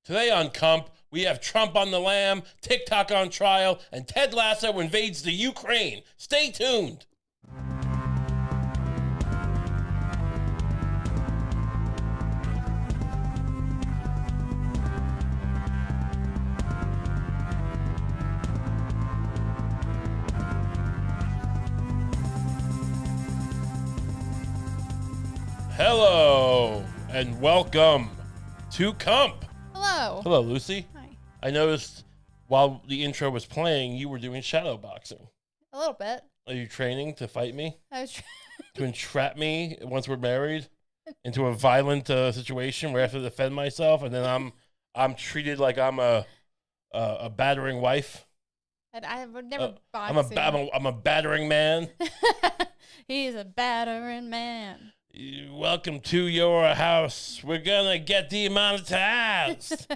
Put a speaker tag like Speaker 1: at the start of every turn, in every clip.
Speaker 1: Today on Kump, we have Trump on the lam, TikTok on trial, and Ted Lasso invades the Ukraine. Stay tuned. Hello, and welcome to Kump.
Speaker 2: Hello.
Speaker 1: Hello, Lucy.
Speaker 2: Hi.
Speaker 1: I noticed while the intro was playing, you were doing shadow boxing.
Speaker 2: A little bit.
Speaker 1: Are you training to fight me?
Speaker 2: I was
Speaker 1: To entrap me once we're married into a violent situation where I have to defend myself, and then I'm treated like I'm a battering wife.
Speaker 2: and I would never
Speaker 1: I'm
Speaker 2: box
Speaker 1: a battering man.
Speaker 2: He's a battering man.
Speaker 1: Welcome to your house. We're gonna get demonetized.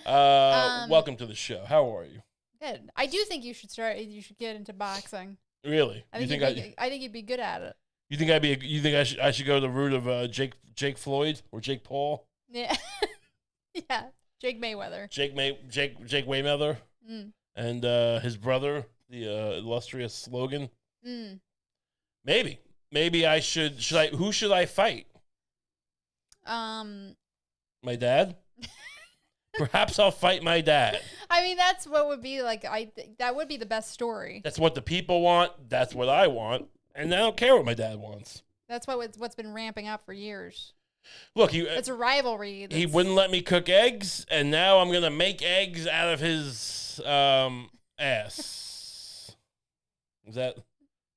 Speaker 1: Welcome to the show. How are you?
Speaker 2: Good. I do think you should start. You should get into boxing.
Speaker 1: Really?
Speaker 2: I think you'd be good at it.
Speaker 1: You think I should go the route of Jake Floyd or Jake Paul?
Speaker 2: Yeah. Yeah. Jake Mayweather.
Speaker 1: Jake Mayweather and his brother, the illustrious Logan. Maybe I should who should I fight? My dad? Perhaps I'll fight my dad.
Speaker 2: I mean, that's what would be like. That would be the best story.
Speaker 1: That's what the people want. That's what I want. And I don't care what my dad wants.
Speaker 2: That's what's been ramping up for years.
Speaker 1: Look,
Speaker 2: It's a rivalry.
Speaker 1: He wouldn't let me cook eggs, and now I'm gonna make eggs out of his ass. Is that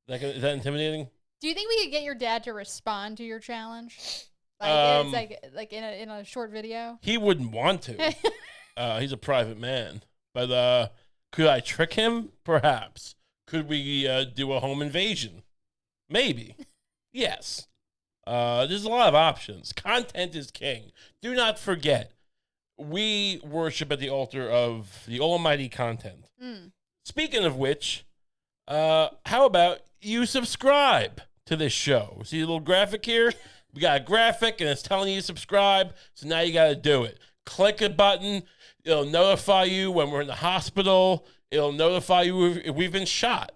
Speaker 1: intimidating?
Speaker 2: Do you think we could get your dad to respond to your challenge? It's like in a short video.
Speaker 1: He wouldn't want to. He's a private man. But could I trick him? Perhaps. Could we do a home invasion? Maybe. Yes. There's a lot of options. Content is king. Do not forget, we worship at the altar of the almighty content. Speaking of which, how about you subscribe to this show? See the little graphic here? We got a graphic, and it's telling you to subscribe, so now you got to do it. Click a button. It'll notify you when we're in the hospital. It'll notify you if we've been shot.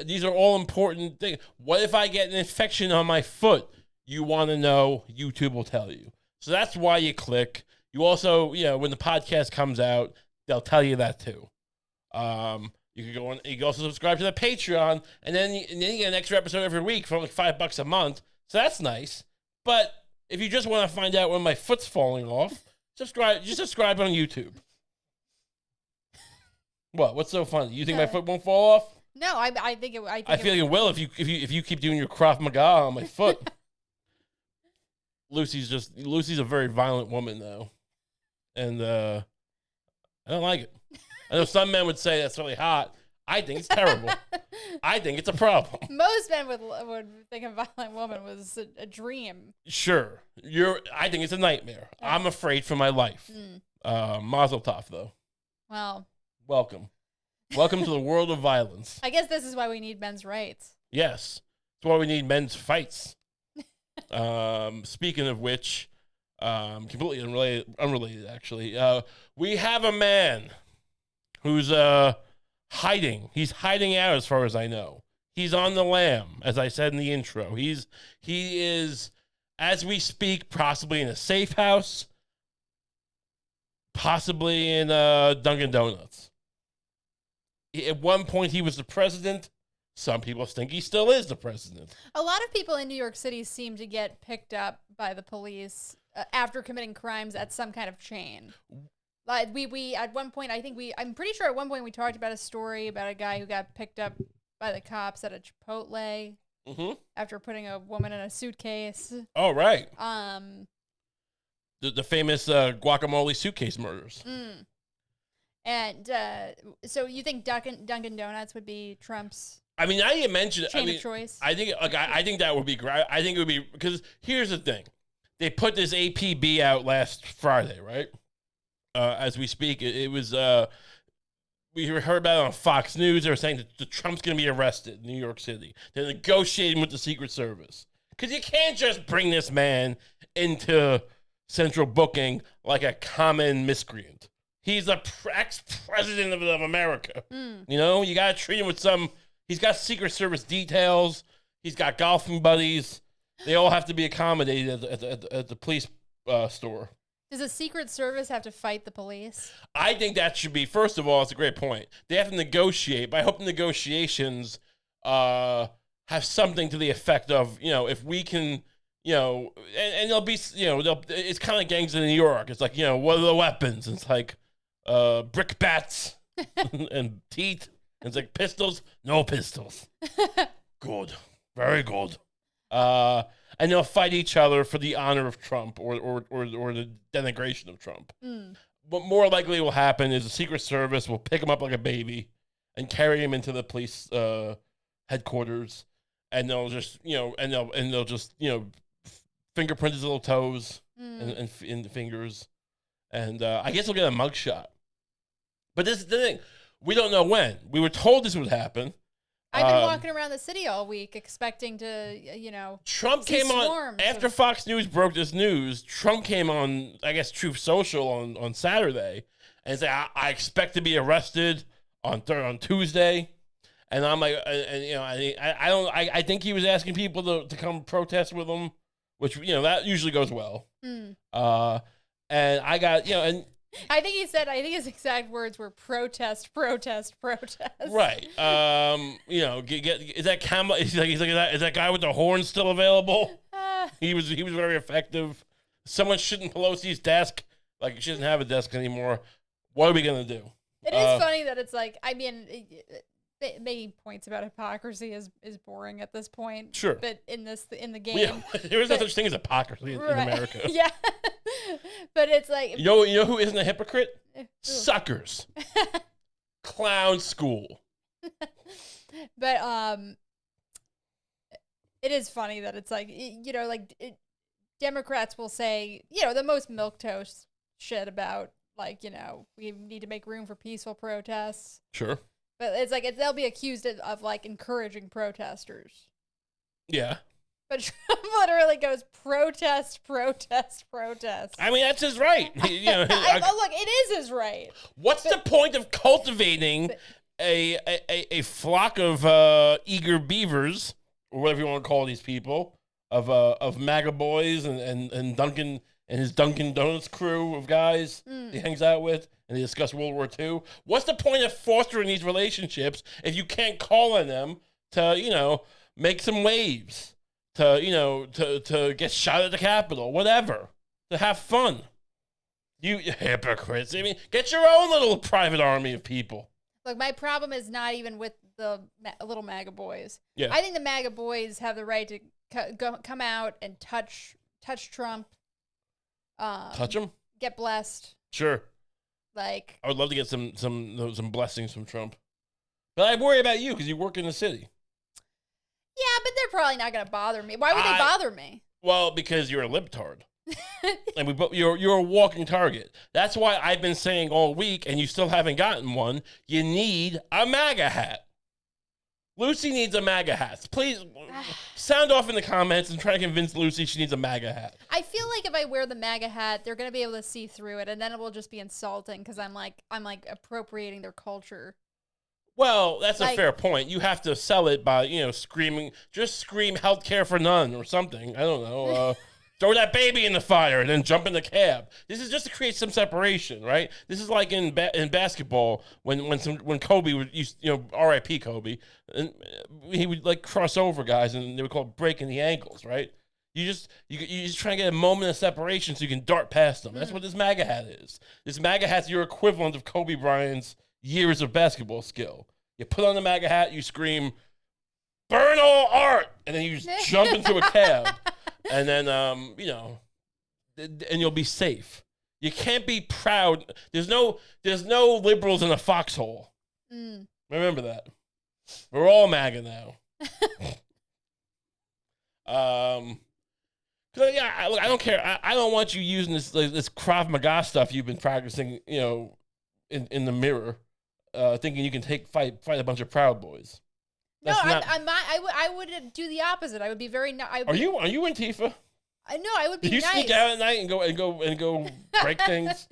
Speaker 1: These are all important things. What if I get an infection on my foot? You want to know, YouTube will tell you. So that's why you click. You also, when the podcast comes out, they'll tell you that too. You can go on. You can also subscribe to the Patreon, and then you get an extra episode every week for like $5 a month. So that's nice. But if you just want to find out when my foot's falling off, subscribe on YouTube. What? What's so funny? You think my foot won't fall off?
Speaker 2: No, I think it.
Speaker 1: I feel like it will if you keep doing your Krav Maga on my foot. Lucy's a very violent woman though, and I don't like it. I know some men would say that's really hot. I think it's terrible. I think it's a problem.
Speaker 2: Most men would think a violent woman was a dream.
Speaker 1: Sure. I think it's a nightmare.
Speaker 2: Oh.
Speaker 1: I'm afraid for my life. Mazel tov, though.
Speaker 2: Well.
Speaker 1: Welcome to the world of violence.
Speaker 2: I guess this is why we need men's rights.
Speaker 1: Yes. That's why we need men's fights. Speaking of which, completely unrelated actually, we have a man who's hiding. He's hiding out as far as I know. He's on the lam, as I said in the intro. He is, as we speak, possibly in a safe house, possibly in Dunkin' Donuts. At one point, he was the president. Some people think he still is the president.
Speaker 2: A lot of people in New York City seem to get picked up by the police after committing crimes at some kind of chain. Like we at one point, I'm pretty sure at one point we talked about a story about a guy who got picked up by the cops at a Chipotle after putting a woman in a suitcase.
Speaker 1: Oh, right. The famous guacamole suitcase murders.
Speaker 2: And so you think Dunkin' Donuts would be Trump's?
Speaker 1: I mean, now you mentioned
Speaker 2: chain of choice.
Speaker 1: I think that would be great. I think it would be, because here's the thing: they put this APB out last Friday, right? As we speak, it was we heard about it on Fox News. They were saying that Trump's going to be arrested in New York City. They're negotiating with the Secret Service because you can't just bring this man into central booking like a common miscreant. He's the ex-president of America. You know, you got to treat him with some... He's got Secret Service details. He's got golfing buddies. They all have to be accommodated at the police store.
Speaker 2: Does the Secret Service have to fight the police? I
Speaker 1: think that should be, first of all, it's a great point. They have to negotiate, but I hope the negotiations have something to the effect of, you know, if we can, you know, and they'll be, you know, it's kind of like gangs in New York. It's like, you know, what are the weapons? It's like brick bats and teeth. And it's like pistols, no pistols. Good, very good. And they'll fight each other for the honor of Trump or the denigration of Trump. What more likely will happen is the Secret Service will pick him up like a baby and carry him into the police headquarters, and they'll just, you know, and they'll just, you know, fingerprint his little toes and the fingers, and I guess we'll get a mugshot. But this is the thing: we don't know when. We were told this would happen.
Speaker 2: I've been walking around the city all week expecting to, you know,
Speaker 1: Trump came on after Fox News broke this news. Trump came on, I guess, Truth Social on Saturday and said, "I expect to be arrested on Tuesday." And I'm like, and you know, I think he was asking people to come protest with him, which, you know, that usually goes well. And I got, you know, and.
Speaker 2: I think his exact words were protest, protest, protest.
Speaker 1: Right. You know, is that camera? Is that guy with the horn still available? He was very effective. Someone shouldn't Pelosi's desk. Like, she doesn't have a desk anymore. What are we gonna do?
Speaker 2: It is funny that it's like, I mean, making points about hypocrisy is boring at this point.
Speaker 1: Sure.
Speaker 2: But in the game,
Speaker 1: yeah, there is no such thing as hypocrisy in America.
Speaker 2: Yeah. But it's like,
Speaker 1: you know who isn't a hypocrite? Suckers. Clown school.
Speaker 2: But it is funny that it's like, you know, like Democrats will say, you know, the most milquetoast shit about, like, you know, we need to make room for peaceful protests.
Speaker 1: Sure.
Speaker 2: But it's like they'll be accused of like encouraging protesters.
Speaker 1: Yeah.
Speaker 2: But Trump literally goes protest, protest, protest.
Speaker 1: I mean, that's his right. You know,
Speaker 2: look, it is his right.
Speaker 1: What's the point of cultivating a flock of eager beavers, or whatever you want to call these people, of MAGA boys and Duncan and his Dunkin' Donuts crew of guys he hangs out with, and they discuss World War II? What's the point of fostering these relationships if you can't call on them to, you know, make some waves? To, you know, to get shot at the Capitol, whatever, to have fun. You hypocrites. I mean, get your own little private army of people.
Speaker 2: Look, my problem is not even with the little MAGA boys.
Speaker 1: Yeah.
Speaker 2: I think the MAGA boys have the right to come out and touch Trump.
Speaker 1: Touch him?
Speaker 2: Get blessed.
Speaker 1: Sure.
Speaker 2: Like,
Speaker 1: I would love to get some blessings from Trump. But I worry about you because you work in the city.
Speaker 2: Yeah, but they're probably not going to bother me. Why would they bother me?
Speaker 1: Well, because you're a libtard. And you're a walking target. That's why I've been saying all week, and you still haven't gotten one, you need a MAGA hat. Lucie needs a MAGA hat. Please sound off in the comments and try to convince Lucie she needs a MAGA hat.
Speaker 2: I feel like if I wear the MAGA hat, they're going to be able to see through it, and then it will just be insulting because I'm like appropriating their culture.
Speaker 1: Well, that's a fair point. You have to sell it by, you know, scream healthcare for none or something. I don't know. Throw that baby in the fire and then jump in the cab. This is just to create some separation, right? This is like in basketball when Kobe would, you know, R.I.P. Kobe, and he would like cross over guys and they would call it breaking the ankles, right? You just try to get a moment of separation so you can dart past them. That's what this MAGA hat is. This MAGA hat's your equivalent of Kobe Bryant's years of basketball skill. You put on the MAGA hat, you scream, "Burn all art!" and then you just jump into a cab, and then you know, and you'll be safe. You can't be proud. There's no liberals in a foxhole. Remember that. We're all MAGA now. Yeah, I don't care. I don't want you using this Krav Maga stuff you've been practicing, you know, in the mirror. Thinking you can fight a bunch of Proud Boys.
Speaker 2: That's I would do the opposite. I would be very.
Speaker 1: Are you Antifa?
Speaker 2: I know I would be
Speaker 1: Do you
Speaker 2: nice.
Speaker 1: sneak out at night and go break things?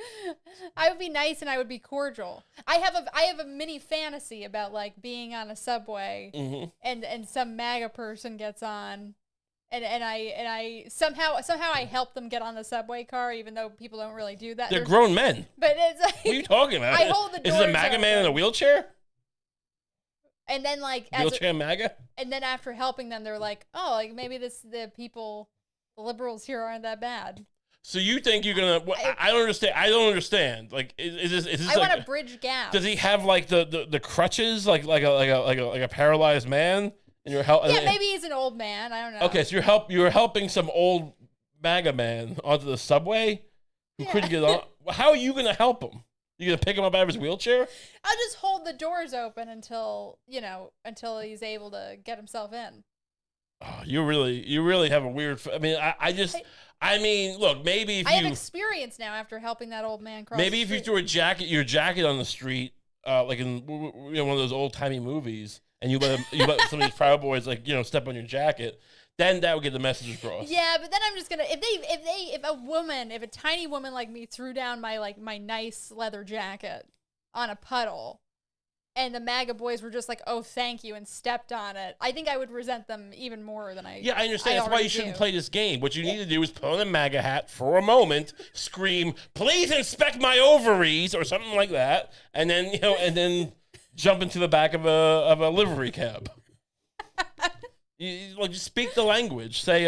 Speaker 2: I would be nice and I would be cordial. I have a mini fantasy about like being on a subway and some MAGA person gets on and I somehow I help them get on the subway car even though people don't really do that.
Speaker 1: They're grown men.
Speaker 2: But it's like,
Speaker 1: what are you talking about?
Speaker 2: I hold the doors
Speaker 1: Is it a MAGA man in a wheelchair?
Speaker 2: And then like
Speaker 1: wheelchair MAGA? And
Speaker 2: then after helping them they're like, "Oh, like maybe the liberals here aren't that bad."
Speaker 1: So you think you're gonna? I don't understand. I don't understand. Like, is this?
Speaker 2: I want to bridge gaps.
Speaker 1: Does he have like the crutches, like a paralyzed man? And you're helping?
Speaker 2: Yeah, maybe he's an old man. I don't know.
Speaker 1: Okay, so you're helping some old MAGA man onto the subway who couldn't get on. How are you gonna help him? You gonna pick him up out of his wheelchair?
Speaker 2: I'll just hold the doors open until he's able to get himself in.
Speaker 1: Oh, you really have a weird. I mean, look, maybe if
Speaker 2: I have experience now after helping that old man cross.
Speaker 1: Maybe if you threw your jacket on the street, like in one of those old timey movies, and you let some of these Proud Boys step on your jacket, then that would get the message across.
Speaker 2: Yeah, but then I'm just gonna if a tiny woman like me threw down my nice leather jacket on a puddle. And the MAGA boys were just like, "Oh, thank you," and stepped on it. I think I would resent them even more than I.
Speaker 1: Yeah, I understand. That's why you shouldn't play this game. What you need to do is put on a MAGA hat for a moment, scream, "Please inspect my ovaries," or something like that, and then jump into the back of a livery cab. Just speak the language. Say,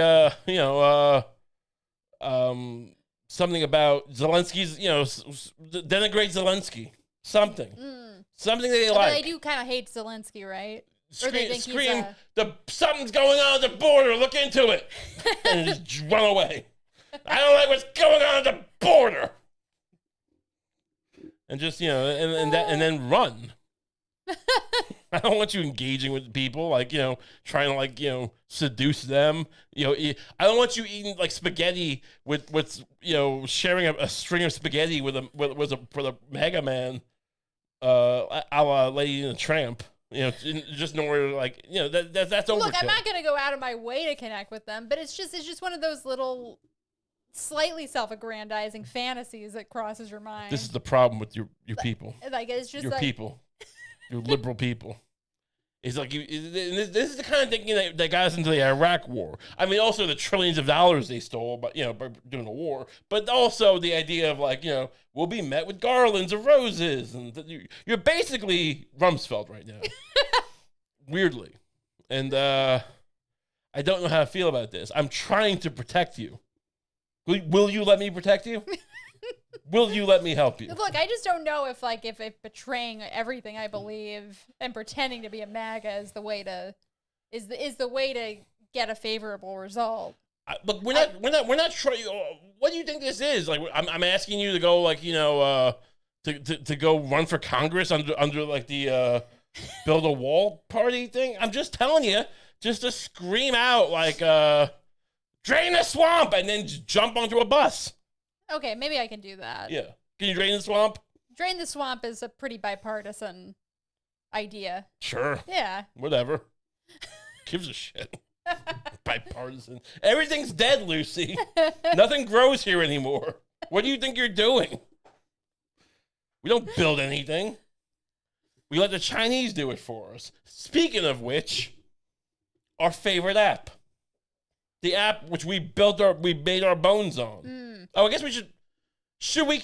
Speaker 1: something about Zelensky's. Denigrate Zelensky. Something. Something they like.
Speaker 2: They do kind of hate Zelensky, right?
Speaker 1: Scream, something's going on at the border, look into it. And just run away. I don't like what's going on at the border. And just, and then run. I don't want you engaging with people, trying to, seduce them. I don't want you eating, spaghetti with sharing a string of spaghetti with a MAGA man. A la Lady and the Tramp, just nowhere that's overkill.
Speaker 2: Look, I'm not gonna go out of my way to connect with them, but it's just one of those little, slightly self-aggrandizing fantasies that crosses your mind.
Speaker 1: This is the problem with your people.
Speaker 2: It's just
Speaker 1: your people, your liberal people. It's like this is the kind of thing that got us into the Iraq War. I mean, also the trillions of dollars they stole, by doing the war, but also the idea of we'll be met with garlands of roses, and you're basically Rumsfeld right now, weirdly, and I don't know how to feel about this. I'm trying to protect you. Will you let me protect you? Will you let me help you?
Speaker 2: Look, I just don't know if betraying everything I believe and pretending to be a MAGA is the way to get a favorable result.
Speaker 1: Look, we're not trying. What do you think this is? I'm asking you to go to go run for Congress under the build a wall party thing. I'm just telling you, just to scream out drain the swamp and then jump onto a bus.
Speaker 2: Okay, maybe I can do that.
Speaker 1: Yeah. Can you drain the swamp?
Speaker 2: Drain the swamp is a pretty bipartisan idea.
Speaker 1: Sure.
Speaker 2: Yeah.
Speaker 1: Whatever. Gives a shit. Bipartisan. Everything's dead, Lucie. Nothing grows here anymore. What do you think you're doing? We don't build anything. We let the Chinese do it for us. Speaking of which, our favorite app. The app which we made our bones on. Oh, I guess we should we?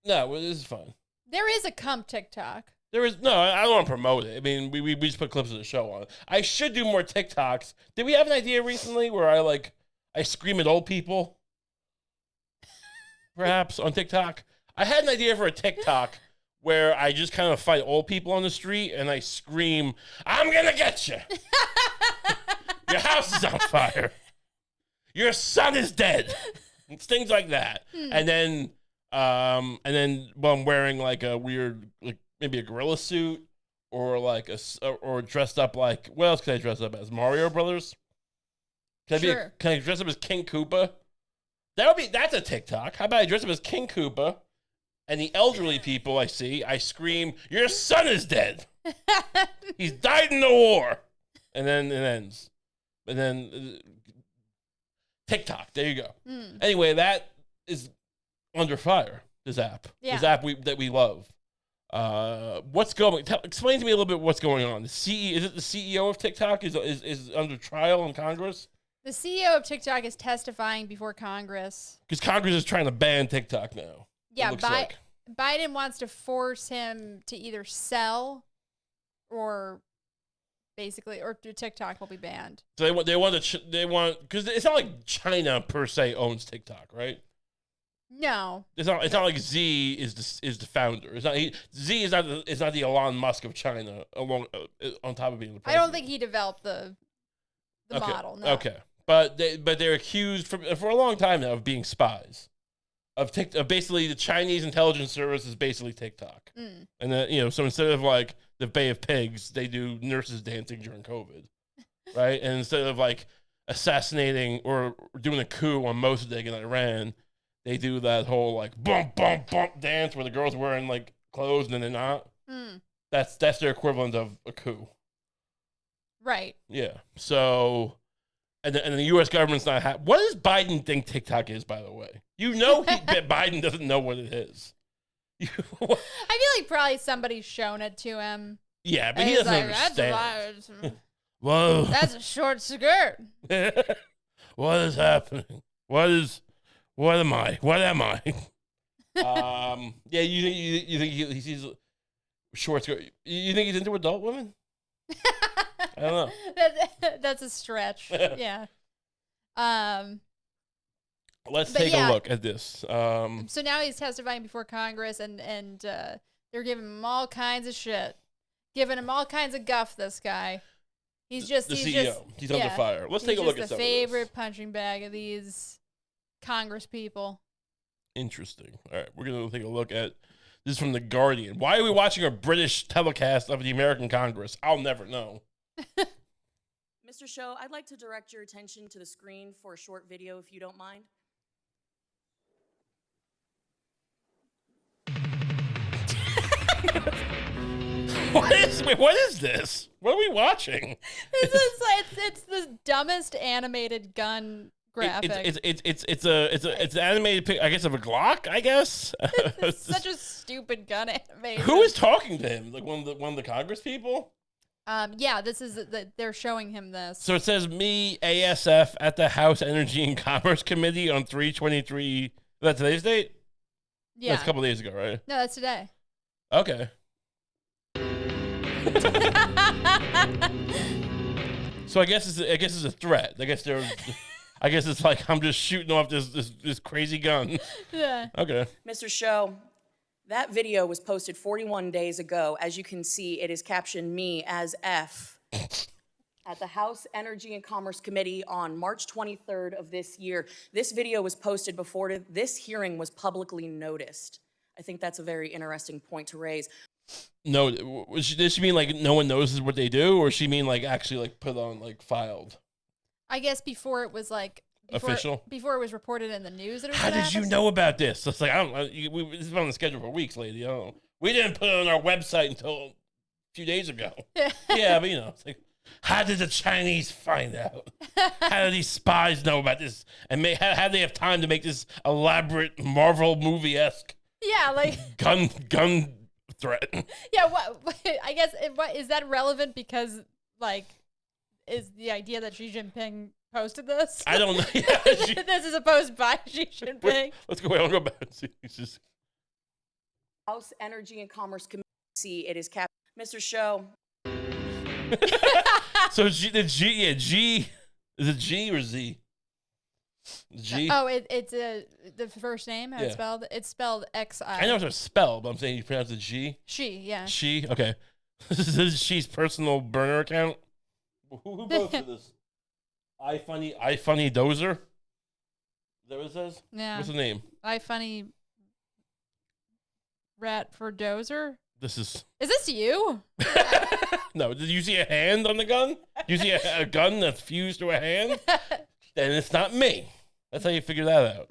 Speaker 1: No, this is fine.
Speaker 2: There is a Kump TikTok.
Speaker 1: There is no. I don't want to promote it. I mean, we just put clips of the show on it. I should do more TikToks. Did we have an idea recently where I scream at old people? Perhaps on TikTok. I had an idea for a TikTok where I just kind of fight old people on the street and I scream, "I'm gonna get you! Your house is on fire! Your son is dead!" It's things like that. And then I'm wearing a weird, maybe a gorilla suit or or dressed up what else could I dress up as? Mario Brothers? Can I dress up as King Koopa? That's a TikTok. How about I dress up as King Koopa and the elderly people I see, I scream, "Your son is dead! He's died in the war!" And then it ends. And then TikTok. There you go. Anyway, that is under fire. This app.
Speaker 2: Yeah.
Speaker 1: This app that we love. Explain to me a little bit what's going on. Is it the CEO of TikTok is under trial in Congress?
Speaker 2: The CEO of TikTok is testifying before Congress.
Speaker 1: Because Congress is trying to ban TikTok now.
Speaker 2: Yeah, Biden wants to force him to either sell or TikTok will be banned.
Speaker 1: So they want because it's not like China per se owns TikTok, right?
Speaker 2: No,
Speaker 1: it's not like Z is the founder. Z is not the Elon Musk of China on top of being the president.
Speaker 2: I don't think he developed the model. No.
Speaker 1: Okay, but they're accused for a long time now of being spies. Of basically the Chinese intelligence service is basically TikTok, and then so instead of like the Bay of Pigs, they do nurses dancing during COVID, right? And instead of like assassinating or doing a coup on Mossadegh in Iran, they do that whole like bump bump bump dance where the girls wearing like clothes and then they're not. That's their equivalent of a coup,
Speaker 2: right?
Speaker 1: Yeah. So. And the U.S. government's not happy. What does Biden think TikTok is, by the way? Biden doesn't know what it is.
Speaker 2: I feel like probably somebody's shown it to him.
Speaker 1: Yeah, but he doesn't understand. Whoa.
Speaker 2: That's a short skirt.
Speaker 1: What is happening? What am I? What am I? Yeah, you think he sees short skirt. You think he's into adult women? I don't know.
Speaker 2: That's a stretch. Yeah.
Speaker 1: Let's take a look at this.
Speaker 2: So now he's testifying before Congress, and they're giving him all kinds of shit, giving him all kinds of guff. This guy, he's the CEO.
Speaker 1: He's under fire. Let's take a look at some of this.
Speaker 2: The favorite punching bag of these Congress people.
Speaker 1: Interesting. All right, we're gonna take a look at this is from The Guardian. Why are we watching a British telecast of the American Congress? I'll never know.
Speaker 3: Mr. Show, I'd like to direct your attention to the screen for a short video, if you don't mind.
Speaker 1: What is this? What are we watching?
Speaker 2: It's the dumbest animated gun graphic.
Speaker 1: It's an animated pic, I guess, of a Glock. I guess.
Speaker 2: It's such a stupid gun animation.
Speaker 1: Who is talking to him? Like one of the Congress people?
Speaker 2: Yeah, they're showing him this.
Speaker 1: So it says me ASF at the House Energy and Commerce Committee on 3/23. Is that today's date?
Speaker 2: Yeah,
Speaker 1: that's a couple days ago, right?
Speaker 2: No, that's today.
Speaker 1: Okay. So I guess it's a threat. I guess it's like I'm just shooting off this crazy gun.
Speaker 2: Yeah.
Speaker 1: Okay.
Speaker 3: Mr. Show, that video was posted 41 days ago. As you can see, it is captioned me as F at the House Energy and Commerce Committee on March 23rd of this year. This video was posted before this hearing was publicly noticed. I think that's a very interesting point to raise.
Speaker 1: No, does she mean like no one knows what they do, or she mean like actually like put on like filed?
Speaker 2: I guess before it was like
Speaker 1: official.
Speaker 2: Before it was reported in the news. That it was
Speaker 1: How did you know about this? It's like I don't. This has been on the schedule for weeks, lady. I don't know. We didn't put it on our website until a few days ago. Yeah, but it's like, how did the Chinese find out? How did these spies know about this? And how did they have time to make this elaborate Marvel movie-esque?
Speaker 2: Yeah, like
Speaker 1: gun threat.
Speaker 2: Yeah, I guess what is that relevant because like is the idea that Xi Jinping posted this?
Speaker 1: I don't know. Yeah,
Speaker 2: this is a post by Xi Jinping.
Speaker 1: Let's go. I'll go back and see.
Speaker 3: House Energy and Commerce Committee. It is Mr. Show.
Speaker 1: So G is it G or Z? G.
Speaker 2: Oh, it's the first name. How it's spelled? It's spelled XI.
Speaker 1: I know it's spelled, but I'm saying you pronounce it G.
Speaker 2: She, yeah.
Speaker 1: She. Okay. This is She's personal burner account. Who posted this? iFunny Dozer. Is that what it says?
Speaker 2: Yeah.
Speaker 1: What's the name?
Speaker 2: iFunny Rat for Dozer.
Speaker 1: This is.
Speaker 2: Is this you?
Speaker 1: No. Did you see a hand on the gun? You see a gun that's fused to a hand? Then it's not me. That's how you figure that out.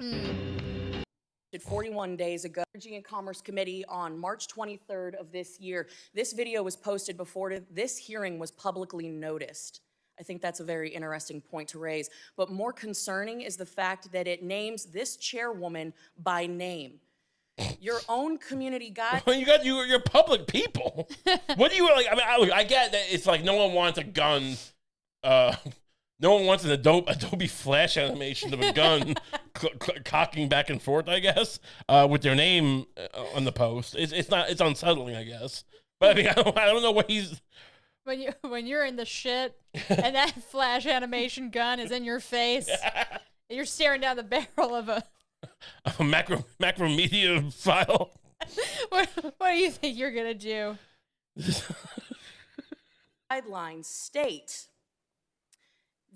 Speaker 3: 41 days ago, Energy and Commerce Committee on March 23rd of this year. This video was posted before this hearing was publicly noticed. I think that's a very interesting point to raise. But more concerning is the fact that it names this chairwoman by name. Your own community guide.
Speaker 1: When you got your public people. What do you like? I mean, I get that it's like no one wants a gun. No one wants an Adobe Flash animation of a gun cocking back and forth, I guess, with their name on the post. It's unsettling, I guess. But I mean, I don't know what he's.
Speaker 2: When you're in the shit and that Flash animation gun is in your face, and you're staring down the barrel of a
Speaker 1: macromedia file.
Speaker 2: What do you think you're gonna do?
Speaker 3: Guidelines state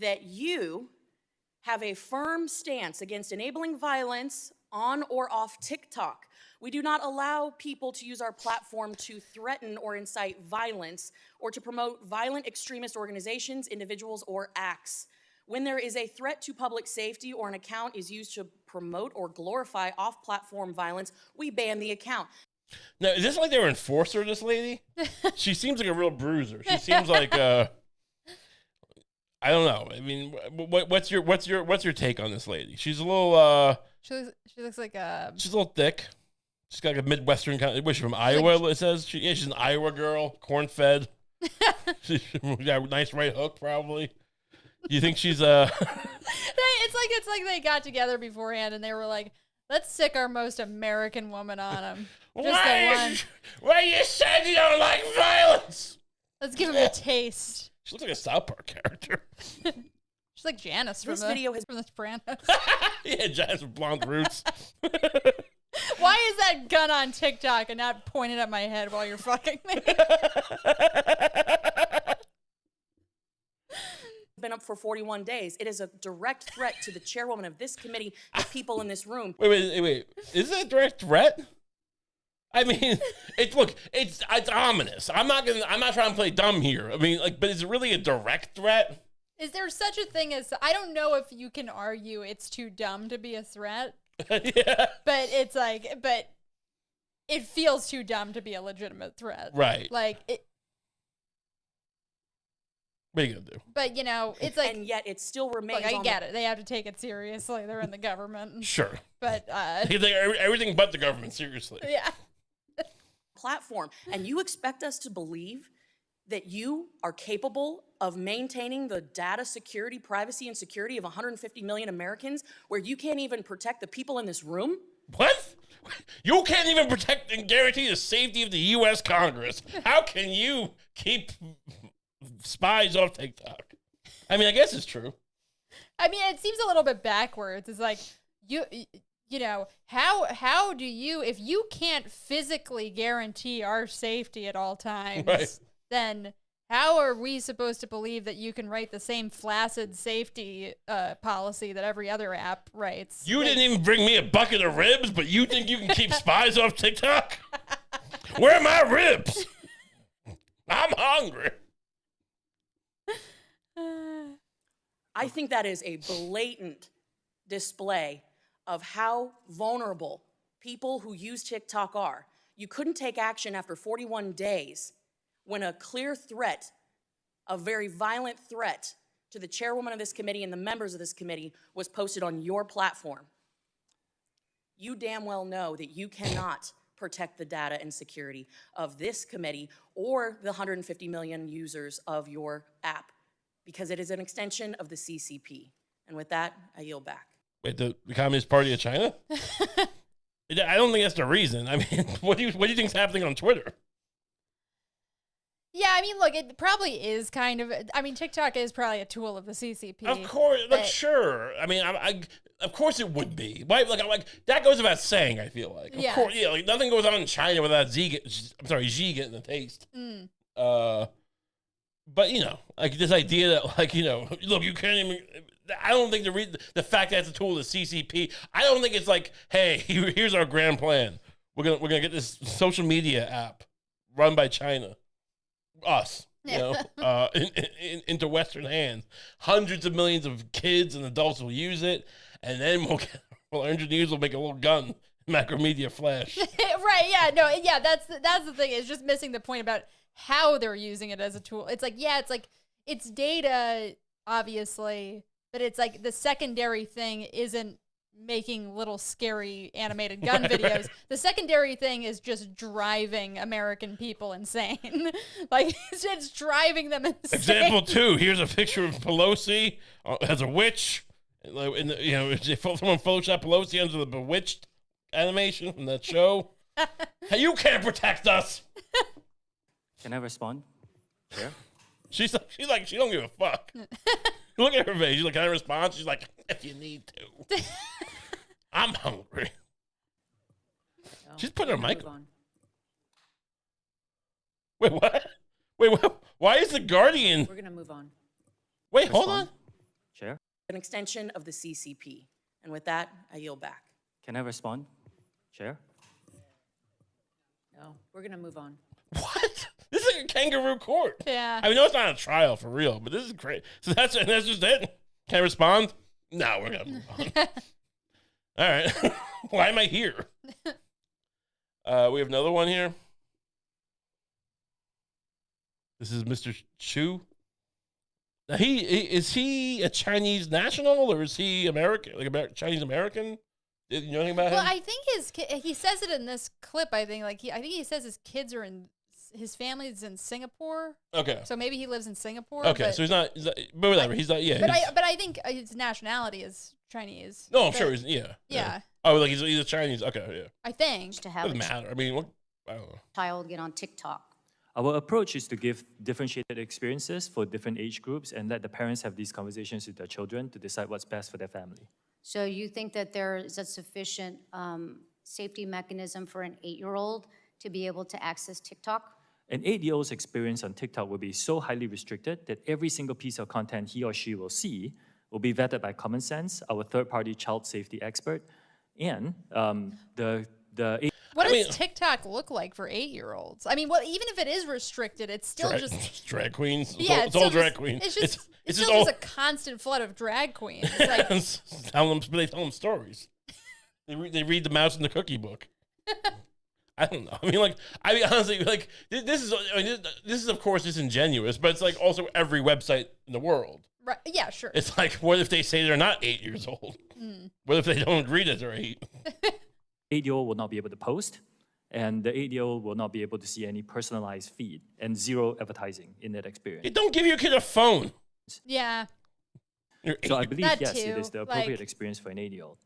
Speaker 3: that you have a firm stance against enabling violence on or off TikTok. We do not allow people to use our platform to threaten or incite violence or to promote violent extremist organizations, individuals, or acts. When there is a threat to public safety or an account is used to promote or glorify off-platform violence, we ban the account.
Speaker 1: Now, is this like their enforcer, this lady? She seems like a real bruiser. She seems like I don't know. I mean, what's your take on this lady? She's a little.
Speaker 2: She looks like a.
Speaker 1: She's a little thick. She's got like a Midwestern kind of. Where's she from? Iowa. Like, it says. She's an Iowa girl, corn-fed. She's got a nice right hook, probably. Do you think she's
Speaker 2: It's like they got together beforehand and they were like, let's stick our most American woman on him.
Speaker 1: Why you said you don't like violence?
Speaker 2: Let's give him a taste.
Speaker 1: She looks like a South Park character.
Speaker 2: She's like Janice from the Sopranos.
Speaker 1: Yeah, Janice with blonde roots.
Speaker 2: Why is that gun on TikTok and not pointed at my head while you're fucking me?
Speaker 3: Been up for 41 days. It is a direct threat to the chairwoman of this committee, the people in this room.
Speaker 1: Wait. Is it a direct threat? I mean, it's ominous. I'm not trying to play dumb here. I mean, like, but is it really a direct threat?
Speaker 2: Is there such a thing as, I don't know if you can argue it's too dumb to be a threat.
Speaker 1: Yeah.
Speaker 2: But it's like, but it feels too dumb to be a legitimate threat.
Speaker 1: Right.
Speaker 2: Like,
Speaker 1: what are you gonna do?
Speaker 2: But, you know, it's like...
Speaker 3: And yet it still remains
Speaker 2: Look, I get it. They have to take it seriously. They're in the government.
Speaker 1: Sure.
Speaker 2: But...
Speaker 1: They take everything but the government seriously.
Speaker 2: Yeah.
Speaker 3: Platform. And you expect us to believe that you are capable of maintaining the data security, privacy, and security of 150 million Americans where you can't even protect the people in this room?
Speaker 1: What? You can't even protect and guarantee the safety of the U.S. Congress. How can you keep spies off TikTok? I mean, I guess it's true.
Speaker 2: I mean, it seems a little bit backwards. It's like, you know, how do you, if you can't physically guarantee our safety at all times,
Speaker 1: right,
Speaker 2: then how are we supposed to believe that you can write the same flaccid safety policy that every other app writes?
Speaker 1: You didn't even bring me a bucket of ribs, but you think you can keep spies off TikTok? Where are my ribs? I'm hungry.
Speaker 3: I think that is a blatant display of how vulnerable people who use TikTok are. You couldn't take action after 41 days when a clear threat, a very violent threat to the chairwoman of this committee and the members of this committee was posted on your platform. You damn well know that you cannot protect the data and security of this committee or the 150 million users of your app because it is an extension of the CCP. And with that, I yield back.
Speaker 1: Wait, the Communist Party of China? I don't think that's the reason. I mean, what do you think is happening on Twitter?
Speaker 2: Yeah, I mean, look, it probably is kind of. I mean, TikTok is probably a tool of the CCP.
Speaker 1: Of course, like sure. I mean, of course it would be. Like that goes without saying. I feel like, of course, yeah. Like nothing goes on in China without Xi getting a taste. But you know, like this idea that, like, you know, look, you can't even. I don't think the fact that it's a tool of the CCP. I don't think it's like, hey, here's our grand plan. We're gonna get this social media app run by China, us, you know, into Western hands. Hundreds of millions of kids and adults will use it, and then we'll engineers will make a little gun, Macromedia Flash.
Speaker 2: Right? Yeah. No. Yeah. That's the thing. It's just missing the point about how they're using it as a tool. It's like, yeah, it's like it's data, obviously, but it's like the secondary thing isn't making little scary animated gun videos. The secondary thing is just driving American people insane. Like, it's driving them insane.
Speaker 1: Example 2, here's a picture of Pelosi as a witch. Someone photoshopped Pelosi under the Bewitched animation from that show. Hey, you can't protect us.
Speaker 4: Can I respond? Yeah.
Speaker 1: She's like, she don't give a fuck. Look at her face. She's like, can I respond? She's like, if you need to. I'm hungry. She's putting her mic on. Wait, what? Wait, what? Why is the Guardian?
Speaker 3: We're going to move on.
Speaker 1: Wait, hold on.
Speaker 4: Chair?
Speaker 3: An extension of the CCP. And with that, I yield back.
Speaker 4: Can I respond? Chair?
Speaker 3: No, we're going to move on.
Speaker 1: What? This is like a kangaroo court.
Speaker 2: Yeah.
Speaker 1: I mean, no, it's not a trial for real, but this is great. So that's just it. Can I respond? No, we're gonna move on. All right. Why am I here? We have another one here. This is Mr. Chu. Now is he a Chinese national or is he American? Like Chinese American? You know anything about him?
Speaker 2: Well, I think he says it in this clip. I think he says his kids are his family's in Singapore.
Speaker 1: Okay.
Speaker 2: So maybe he lives in Singapore.
Speaker 1: Okay, so he's not, but whatever. He's not. Yeah.
Speaker 2: But I think his nationality is Chinese.
Speaker 1: No, I'm sure he's. Yeah.
Speaker 2: Yeah.
Speaker 1: Oh, like he's a Chinese. Okay, yeah.
Speaker 2: I think.
Speaker 5: To have
Speaker 1: Doesn't
Speaker 5: a
Speaker 1: matter. I mean, what? I don't know.
Speaker 5: child get on TikTok.
Speaker 4: Our approach is to give differentiated experiences for different age groups and let the parents have these conversations with their children to decide what's best for their family.
Speaker 5: So you think that there is a sufficient safety mechanism for an 8-year-old to be able to access TikTok?
Speaker 4: An 8-year-old's experience on TikTok will be so highly restricted that every single piece of content he or she will see will be vetted by Common Sense, our third-party child safety expert, and
Speaker 2: What does TikTok look like for 8-year-olds? I mean, even if it is restricted, it's still just
Speaker 1: drag queens.
Speaker 2: Yeah,
Speaker 1: It's all drag queens.
Speaker 2: It's still just a constant flood of drag queens. Like,
Speaker 1: they tell them stories. They read the Mouse and the Cookie Book. I don't know. I mean, honestly, like this is of course disingenuous, but it's like also every website in the world.
Speaker 2: right, yeah, sure.
Speaker 1: It's like, what if they say they're not 8 years old? What if they don't agree that they're 8?
Speaker 4: 8-year-old will not be able to post, and the 8-year-old will not be able to see any personalized feed and zero advertising in that experience.
Speaker 1: Don't give your kid a phone.
Speaker 2: Yeah.
Speaker 4: So I believe,
Speaker 2: That
Speaker 4: yes,
Speaker 2: too,
Speaker 4: it is the appropriate
Speaker 2: like-
Speaker 4: experience for an 8-year-old.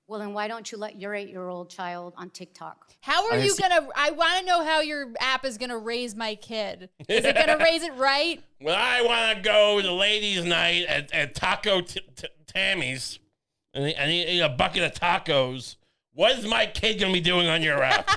Speaker 5: Well, then why don't you let your 8-year-old child on TikTok?
Speaker 2: How are you I want to know how your app is going to raise my kid. Is it going to raise it right?
Speaker 1: When I want to go to ladies' night at Taco Tammy's and eat a bucket of tacos, what is my kid going to be doing on your app?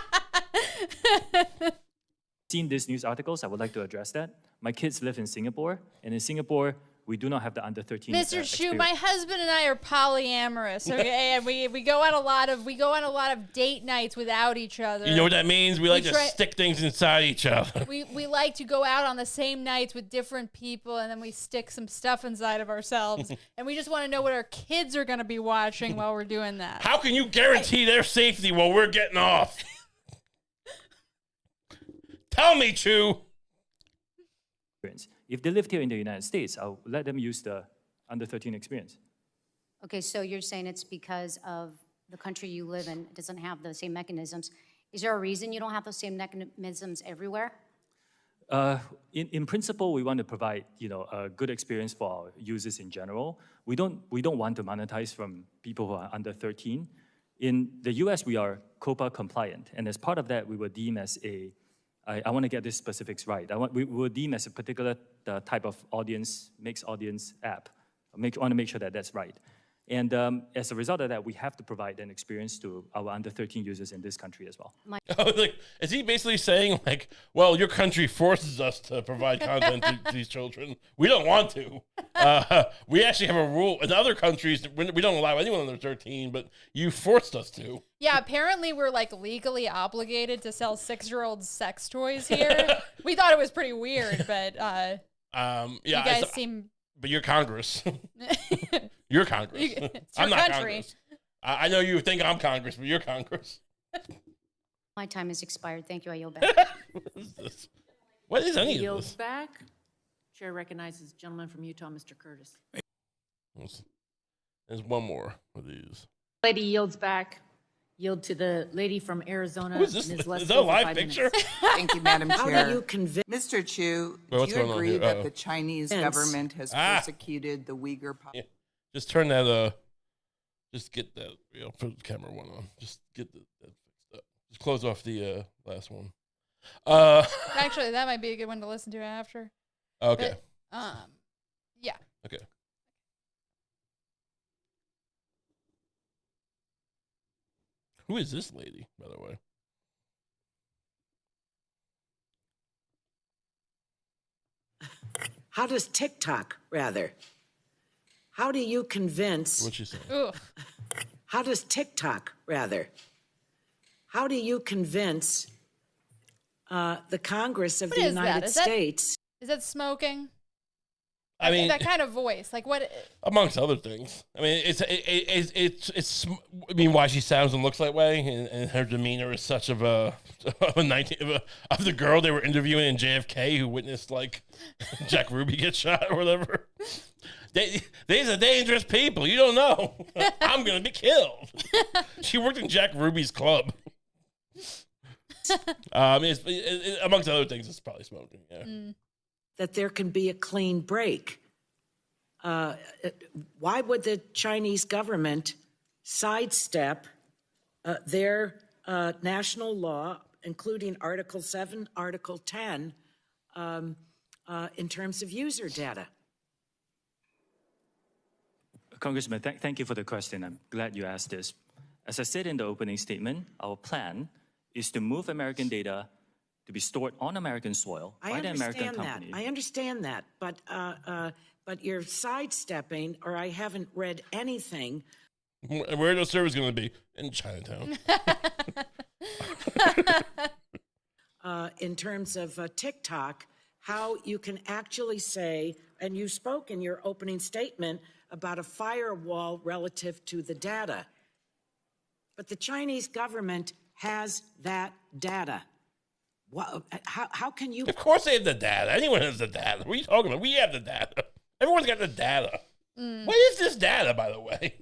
Speaker 4: Seen these news articles, I would like to address that. My kids live in Singapore, and in Singapore, we do not have the under 13.
Speaker 2: Mr. Shu, my husband and I are polyamorous, okay? And we go on a lot of date nights without each other.
Speaker 1: You know what that means? We like to stick things inside each other.
Speaker 2: We like to go out on the same nights with different people, and then we stick some stuff inside of ourselves. And we just want to know what our kids are going to be watching while we're doing that.
Speaker 1: How can you guarantee their safety while we're getting off? Tell me, Chu.
Speaker 4: If they lived here in the United States, I'll let them use the under 13 experience.
Speaker 5: Okay, so you're saying it's because of the country you live in doesn't have the same mechanisms. Is there a reason you don't have those same mechanisms everywhere?
Speaker 4: In principle, we want to provide a good experience for our users in general. We don't want to monetize from people who are under 13. In the US, we are COPA compliant, and as part of that, we were deemed as I want to get these specifics right. We were deemed as a particular type of audience, mixed audience app. I want to make sure that that's right. And as a result of that, we have to provide an experience to our under 13 users in this country as well.
Speaker 1: Is he basically saying like, well, your country forces us to provide content to these children? We don't want to. We actually have a rule in other countries. We don't allow anyone under 13, but you forced us to.
Speaker 2: Yeah, apparently we're like legally obligated to sell 6-year-old sex toys here. We thought it was pretty weird, but
Speaker 1: yeah,
Speaker 2: you guys seem.
Speaker 1: But you're Congress. You're Congress.
Speaker 2: It's
Speaker 1: I'm
Speaker 2: your
Speaker 1: not
Speaker 2: country.
Speaker 1: Congress. I know you think I'm Congress, but you're Congress.
Speaker 5: My time has expired. Thank you. I yield back.
Speaker 1: What is this? What is any of
Speaker 6: Yield
Speaker 1: this?
Speaker 6: back. Chair recognizes the gentleman from Utah, Mr. Curtis.
Speaker 1: There's one more of these.
Speaker 6: Lady yields back. Yield to the lady from Arizona.
Speaker 1: Who is this?
Speaker 6: Ms.
Speaker 1: Is
Speaker 6: Lesko
Speaker 1: that a
Speaker 6: for
Speaker 1: live
Speaker 6: 5
Speaker 1: picture?
Speaker 6: minutes.
Speaker 7: Thank you, Madam
Speaker 8: How
Speaker 7: Chair.
Speaker 8: do you convince
Speaker 7: Mr. Chu,
Speaker 1: Wait, what's
Speaker 7: do you
Speaker 1: going on
Speaker 7: agree
Speaker 1: here?
Speaker 7: that
Speaker 1: Uh-oh.
Speaker 7: the Chinese
Speaker 8: Vince.
Speaker 7: government has persecuted the Uyghur population?
Speaker 1: Just turn that, just get that, put camera one on. Just get that fixed up. Just close off the last one.
Speaker 2: Actually, that might be a good one to listen to after.
Speaker 1: Okay.
Speaker 2: But, yeah.
Speaker 1: Okay. Who is this lady, by the way?
Speaker 8: How does TikTok, rather? How do you convince?
Speaker 1: What's she saying?
Speaker 2: Ooh.
Speaker 8: How does TikTok, rather? How do you convince the Congress of
Speaker 2: What
Speaker 8: the
Speaker 2: is that?
Speaker 8: United
Speaker 2: Is that-
Speaker 8: States?
Speaker 2: Is that smoking?
Speaker 1: I mean,
Speaker 2: that kind of voice. Like what?
Speaker 1: amongst other things. I mean, it's. I mean, why she sounds and looks that way, and her demeanor is such of a of the girl they were interviewing in JFK who witnessed like Jack Ruby get shot or whatever. These are dangerous people. You don't know. I'm gonna be killed. She worked in Jack Ruby's club. Amongst other things, it's probably smoking. Yeah.
Speaker 8: That there can be a clean break. Why would the Chinese government sidestep their national law, including Article 7, Article 10, in terms of user data?
Speaker 4: Congressman, thank you for the question. I'm glad you asked this. As I said in the opening statement, our plan is to move American data to be stored on American soil by the American company.
Speaker 8: I understand that, but you're sidestepping, or I haven't read anything.
Speaker 1: Where are those servers going to be? In Chinatown.
Speaker 8: In terms of TikTok, how you can actually say, and you spoke in your opening statement about a firewall relative to the data. But the Chinese government has that data. How can you?
Speaker 1: Of course they have the data. Anyone has the data. What are you talking about? We have the data. Everyone's got the data. What is this data, by the way?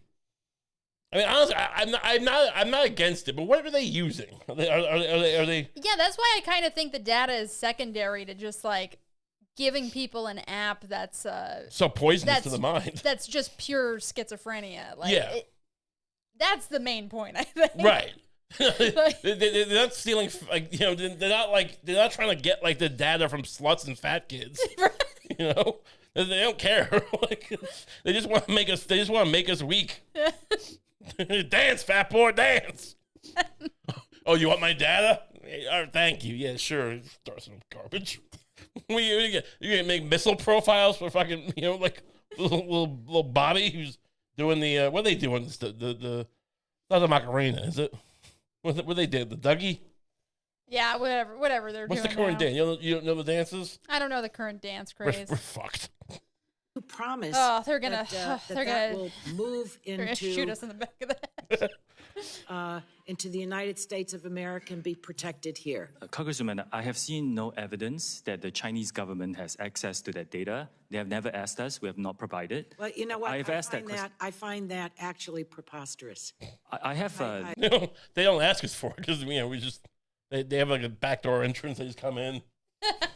Speaker 1: I mean, honestly, I'm not against it, but what are they using? Are they?
Speaker 2: Yeah, that's why I kind of think the data is secondary to just like giving people an app that's
Speaker 1: so poisonous to the mind.
Speaker 2: That's just pure schizophrenia. Like,
Speaker 1: yeah,
Speaker 2: that's the main point, I think.
Speaker 1: Right. They're not stealing, like, you know, they're not trying to get like the data from sluts and fat kids. You know, they don't care. Like, they just want to make us. They just want to make us weak. Dance, fat boy, dance. Oh, you want my data? Thank you. Yeah, sure. Throw some garbage. You gonna make missile profiles for fucking, you know, like little Bobby who's doing the what are they doing? The not the Macarena, is it? What they did? The Dougie?
Speaker 2: Yeah, whatever they're
Speaker 1: What's
Speaker 2: doing.
Speaker 1: the current
Speaker 2: now.
Speaker 1: dance? You don't know the dances?
Speaker 2: I don't know the current dance
Speaker 1: We're
Speaker 2: craze.
Speaker 1: fucked.
Speaker 8: You promise
Speaker 2: They're gonna
Speaker 8: that that will move
Speaker 2: they're gonna
Speaker 8: into
Speaker 2: shoot us in the back of the head.
Speaker 8: into the United States of America and be protected here.
Speaker 4: Congressman, I have seen no evidence that the Chinese government has access to that data. They have never asked us. We have not provided.
Speaker 8: Well, you know what?
Speaker 4: I've asked that question.
Speaker 8: I find that actually prepreposterous.
Speaker 4: I have.
Speaker 1: They don't ask us for it because, you know, they have like a backdoor entrance. They just come in.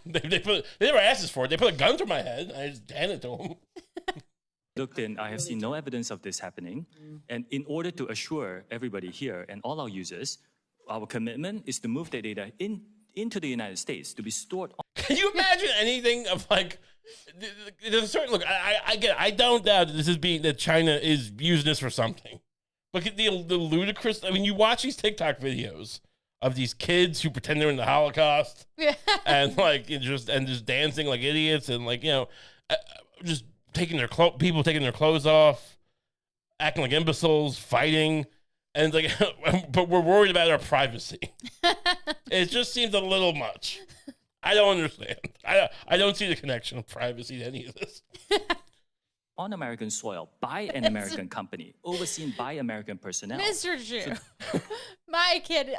Speaker 1: they never asked us for it. They put a gun to my head. I just hand it to them.
Speaker 4: Looked in, I have seen no evidence of this happening. And in order to assure everybody here and all our users, our commitment is to move the data into the United States to be stored on.
Speaker 1: Can you imagine anything of like, there's a certain, look, I don't doubt that China is using this for something. Look at the ludicrous, I mean, you watch these TikTok videos of these kids who pretend they're in the Holocaust and like, just dancing like idiots and like, you know, just taking their clothes off, acting like imbeciles, fighting, and like, but we're worried about our privacy. It just seems a little much. I don't understand. I don't see the connection of privacy to any of this.
Speaker 4: On American soil by an American company, overseen by American personnel.
Speaker 2: Mr. Chu, my kid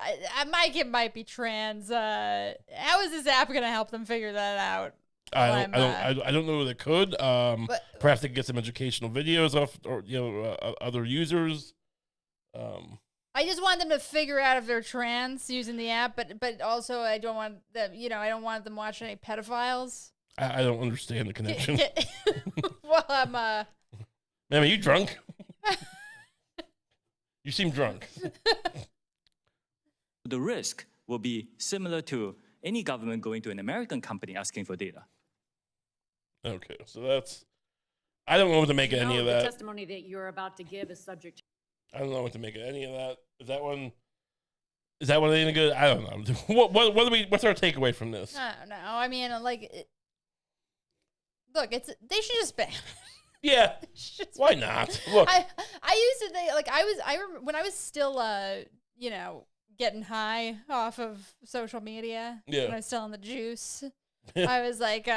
Speaker 2: might be trans. How is this app gonna help them figure that out?
Speaker 1: I don't know that could. Perhaps they could get some educational videos off, or other users.
Speaker 2: I just want them to figure out if they're trans using the app, but also I don't want them, I don't want them watching any pedophiles.
Speaker 1: I don't understand the connection.
Speaker 2: Well, I'm
Speaker 1: Man, are you drunk? You seem drunk.
Speaker 4: The risk will be similar to any government going to an American company asking for data.
Speaker 1: Okay, so that's. I don't know what to make of any of
Speaker 6: The
Speaker 1: that.
Speaker 6: testimony that you're about to give is subject to.
Speaker 1: I don't know what to make of any of that. Is that one any good? I don't know. What's our takeaway from this?
Speaker 2: I don't know. I mean, look, they should just ban.
Speaker 1: Yeah. Why not? Look,
Speaker 2: I used to think I remember when I was still getting high off of social media.
Speaker 1: Yeah.
Speaker 2: When I was still on the juice. I was like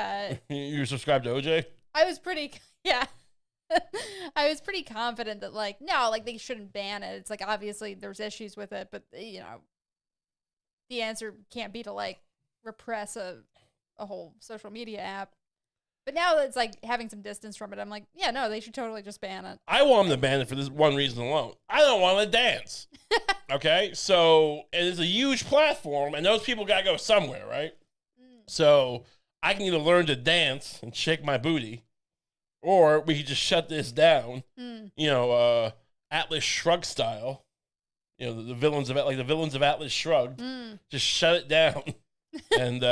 Speaker 1: you're subscribed to OJ?
Speaker 2: I was pretty I was pretty confident that they shouldn't ban it. It's obviously there's issues with it, but the answer can't be to repress a whole social media app. But now that it's having some distance from it, I'm like, yeah, no, they should totally just ban it.
Speaker 1: I want them to ban it for this one reason alone. I don't want to dance. Okay? So it is a huge platform, and those people got to go somewhere, right? So I can either learn to dance and shake my booty, or we could just shut this down, Atlas Shrugged style. The villains of Atlas Shrugged. Just shut it down, and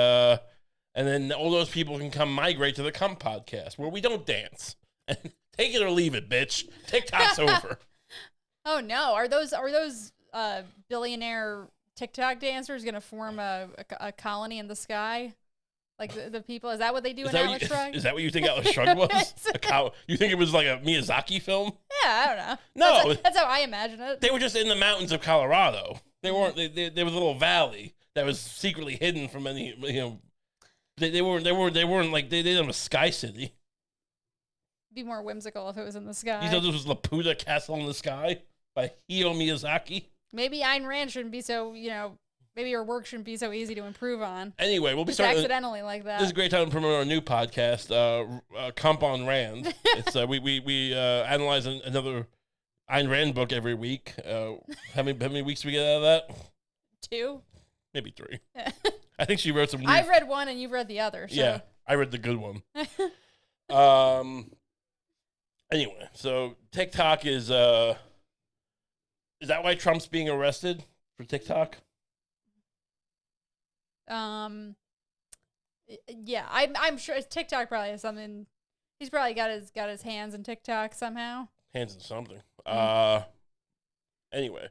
Speaker 1: then all those people can come migrate to the Kump podcast where we don't dance. Take it or leave it, bitch. TikTok's over. Oh
Speaker 2: no, are those billionaire TikTok dancers gonna form a colony in the sky? The people, is that what they do in Atlas Shrugged?
Speaker 1: Is that what you think Atlas Shrugged was? You think it was like a Miyazaki film?
Speaker 2: Yeah, I don't know.
Speaker 1: No.
Speaker 2: That's how I imagine it.
Speaker 1: They were just in the mountains of Colorado. They weren't, there was a little valley that was secretly hidden from any, they weren't like, they didn't have a sky city.
Speaker 2: Be more whimsical if it was in the sky.
Speaker 1: You know, this was Laputa Castle in the Sky by Hayao Miyazaki.
Speaker 2: Maybe Ayn Rand shouldn't be so, maybe her work shouldn't be so easy to improve on.
Speaker 1: Anyway, we'll be
Speaker 2: just
Speaker 1: starting
Speaker 2: accidentally like that.
Speaker 1: This is a great time to promote our new podcast, Kump on Rand. It's we analyze another Ayn Rand book every week. How many weeks do we get out of that?
Speaker 2: 2,
Speaker 1: maybe 3. I think she wrote some.
Speaker 2: I've read one and you've read the other. So.
Speaker 1: Yeah, I read the good one. Anyway, so TikTok is that why Trump's being arrested for TikTok?
Speaker 2: Yeah, I'm sure TikTok probably has something. He's probably got his hands in TikTok somehow.
Speaker 1: Hands in something. Anyway,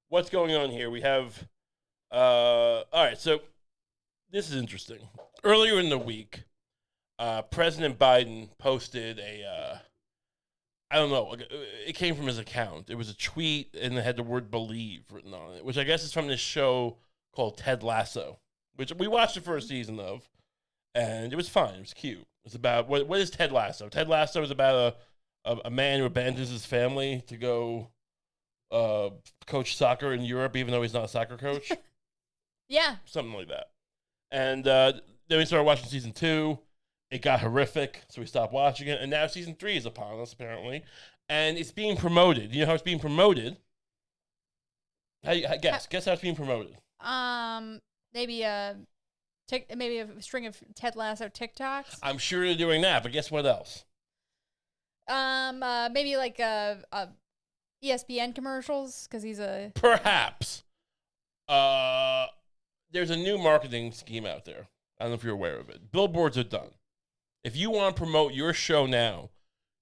Speaker 1: what's going on here? We have all right, so this is interesting. Earlier in the week, President Biden posted a I don't know, it came from his account. It was a tweet and it had the word believe written on it, which I guess is from this show called Ted Lasso, which we watched the first season of, and it was fine. It was cute. It's about, what is Ted Lasso? Ted Lasso is about a man who abandons his family to go coach soccer in Europe, even though he's not a soccer coach.
Speaker 2: Yeah.
Speaker 1: Something like that. And then we started watching season 2. It got horrific, so we stopped watching it. And now season 3 is upon us, apparently. And it's being promoted. You know how it's being promoted? Guess how it's being promoted.
Speaker 2: Maybe a string of Ted Lasso TikToks.
Speaker 1: I'm sure they're doing that, but guess what else?
Speaker 2: Maybe like ESPN commercials, because he's a...
Speaker 1: Perhaps. There's a new marketing scheme out there. I don't know if you're aware of it. Billboards are done. If you want to promote your show now,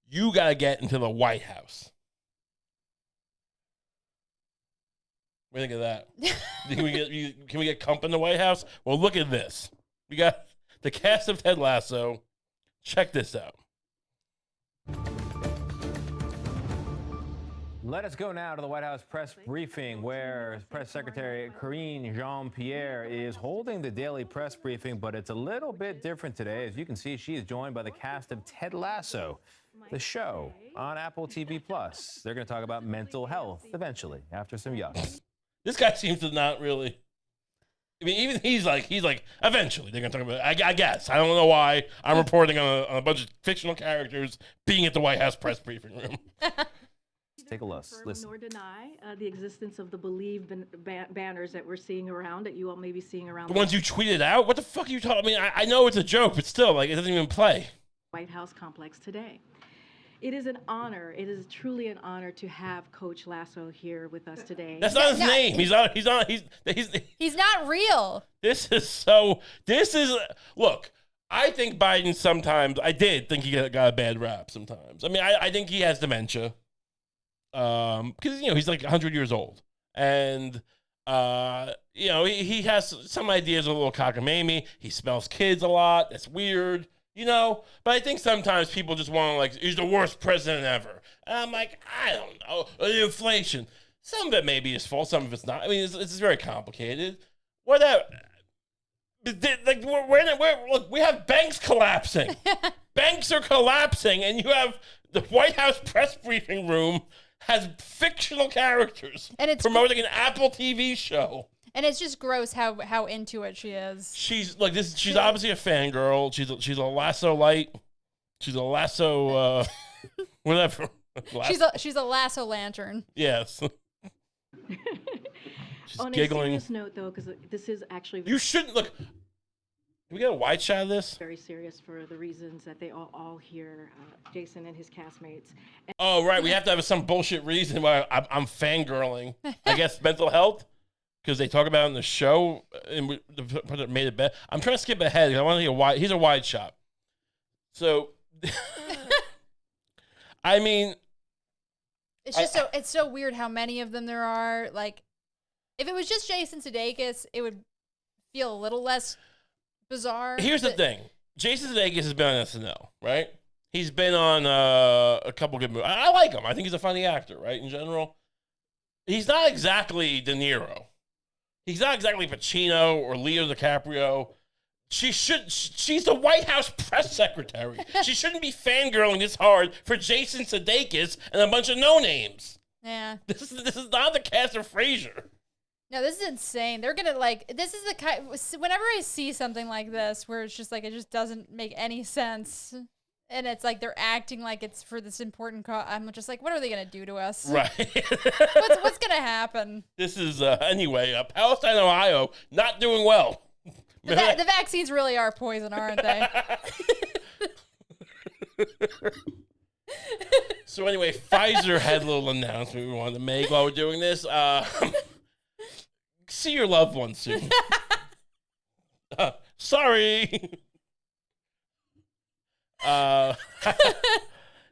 Speaker 1: you got to get into the White House. What do you think of that? Can we get Kump in the White House? Well, look at this. We got the cast of Ted Lasso. Check this out.
Speaker 9: Let us go now to the White House press briefing, where Press Secretary Karine Jean-Pierre is holding the daily press briefing, but it's a little bit different today. As you can see, she is joined by the cast of Ted Lasso, the show on Apple TV+. They're going to talk about mental health eventually, after some yucks.
Speaker 1: This guy seems to not really... I mean, even he's like, eventually they're gonna talk about it. I guess. I don't know why I'm reporting on a bunch of fictional characters being at the White House press briefing room.
Speaker 9: Take a listen.
Speaker 10: Nor deny the existence of the believed banners that we're seeing around, that you all may be seeing around.
Speaker 1: The ones you tweeted out? What the fuck are you talking? I mean, I know it's a joke, but still, like, it doesn't even play.
Speaker 10: White House complex today. It is an honor. It is truly an honor to have Coach Lasso here with us today.
Speaker 1: That's not his name. He's not.
Speaker 2: He's not real.
Speaker 1: Look. I think Biden sometimes. I did think he got a bad rap sometimes. I mean, I think he has dementia. Because he's like 100 years old, and he has some ideas of a little cockamamie. He smells kids a lot. That's weird. But I think sometimes people just want to, like, he's the worst president ever. And I'm like, I don't know. The inflation. Some of it may be his fault. Some of it's not. I mean, it's very complicated. Whatever. Like, look, we have banks collapsing. Banks are collapsing, and you have the White House press briefing room has fictional characters and it's promoting an Apple TV show.
Speaker 2: And it's just gross how into it she is.
Speaker 1: She's like this. She's obviously a fangirl. She's a Lasso light. She's a Lasso whatever.
Speaker 2: She's a Lasso lantern.
Speaker 1: Yes. She's
Speaker 10: On
Speaker 1: giggling.
Speaker 10: a serious note, though, because this is actually
Speaker 1: you shouldn't look. Can we get a wide shot of this?
Speaker 10: Very serious for the reasons that they all hear, Jason and his castmates.
Speaker 1: Oh right, we have to have some bullshit reason why I'm fangirling. I guess mental health. Because they talk about it in the show and made it better. I'm trying to skip ahead. I want to get he's a wide shot. So, I mean,
Speaker 2: it's so weird how many of them there are. Like, if it was just Jason Sudeikis, it would feel a little less bizarre.
Speaker 1: Here's the thing: Jason Sudeikis has been on SNL, right? He's been on a couple good movies. I like him. I think he's a funny actor, right? In general, he's not exactly De Niro. He's not exactly Pacino or Leo DiCaprio. She's the White House press secretary. She shouldn't be fangirling this hard for Jason Sudeikis and a bunch of no-names.
Speaker 2: Yeah.
Speaker 1: This is not the cast of Frasier.
Speaker 2: No, this is insane. They're gonna this is the kind. Whenever I see something like this, where it's just like it just doesn't make any sense, and it's like they're acting like it's for this important cause. I'm just like, what are they gonna do to us?
Speaker 1: Right.
Speaker 2: what's gonna happen?
Speaker 1: This is anyway. Palestine, Ohio, not doing well.
Speaker 2: The vaccines really are poison, aren't they?
Speaker 1: So anyway, Pfizer had a little announcement we wanted to make while we're doing this. See your loved one soon. Sorry.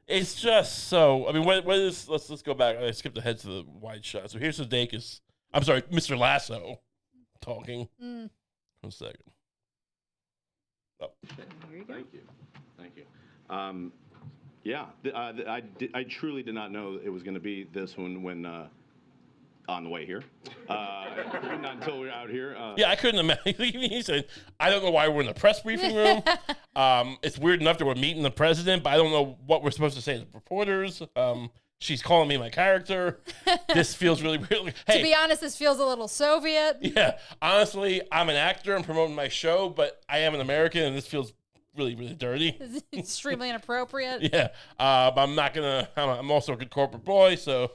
Speaker 1: It's just so. I mean, what is? Let's go back. I skipped ahead to the wide shot. So here's Sudeikis. I'm sorry, Mr. Lasso, talking. One second. Oh.
Speaker 10: Here you go.
Speaker 11: Thank you. Yeah, I truly did not know it was going to be this one when on the way here. Not until we were out here.
Speaker 1: Yeah, I couldn't imagine. He said, I don't know why we're in the press briefing room. It's weird enough that we're meeting the president, but I don't know what we're supposed to say to the reporters. She's calling me my character. This feels really weird. Hey,
Speaker 2: to be honest, this feels a little Soviet.
Speaker 1: Yeah, honestly, I'm an actor. I'm promoting my show, but I am an American, and this feels really, really dirty.
Speaker 2: It's extremely inappropriate.
Speaker 1: Yeah, I'm not gonna. I'm also a good corporate boy, so.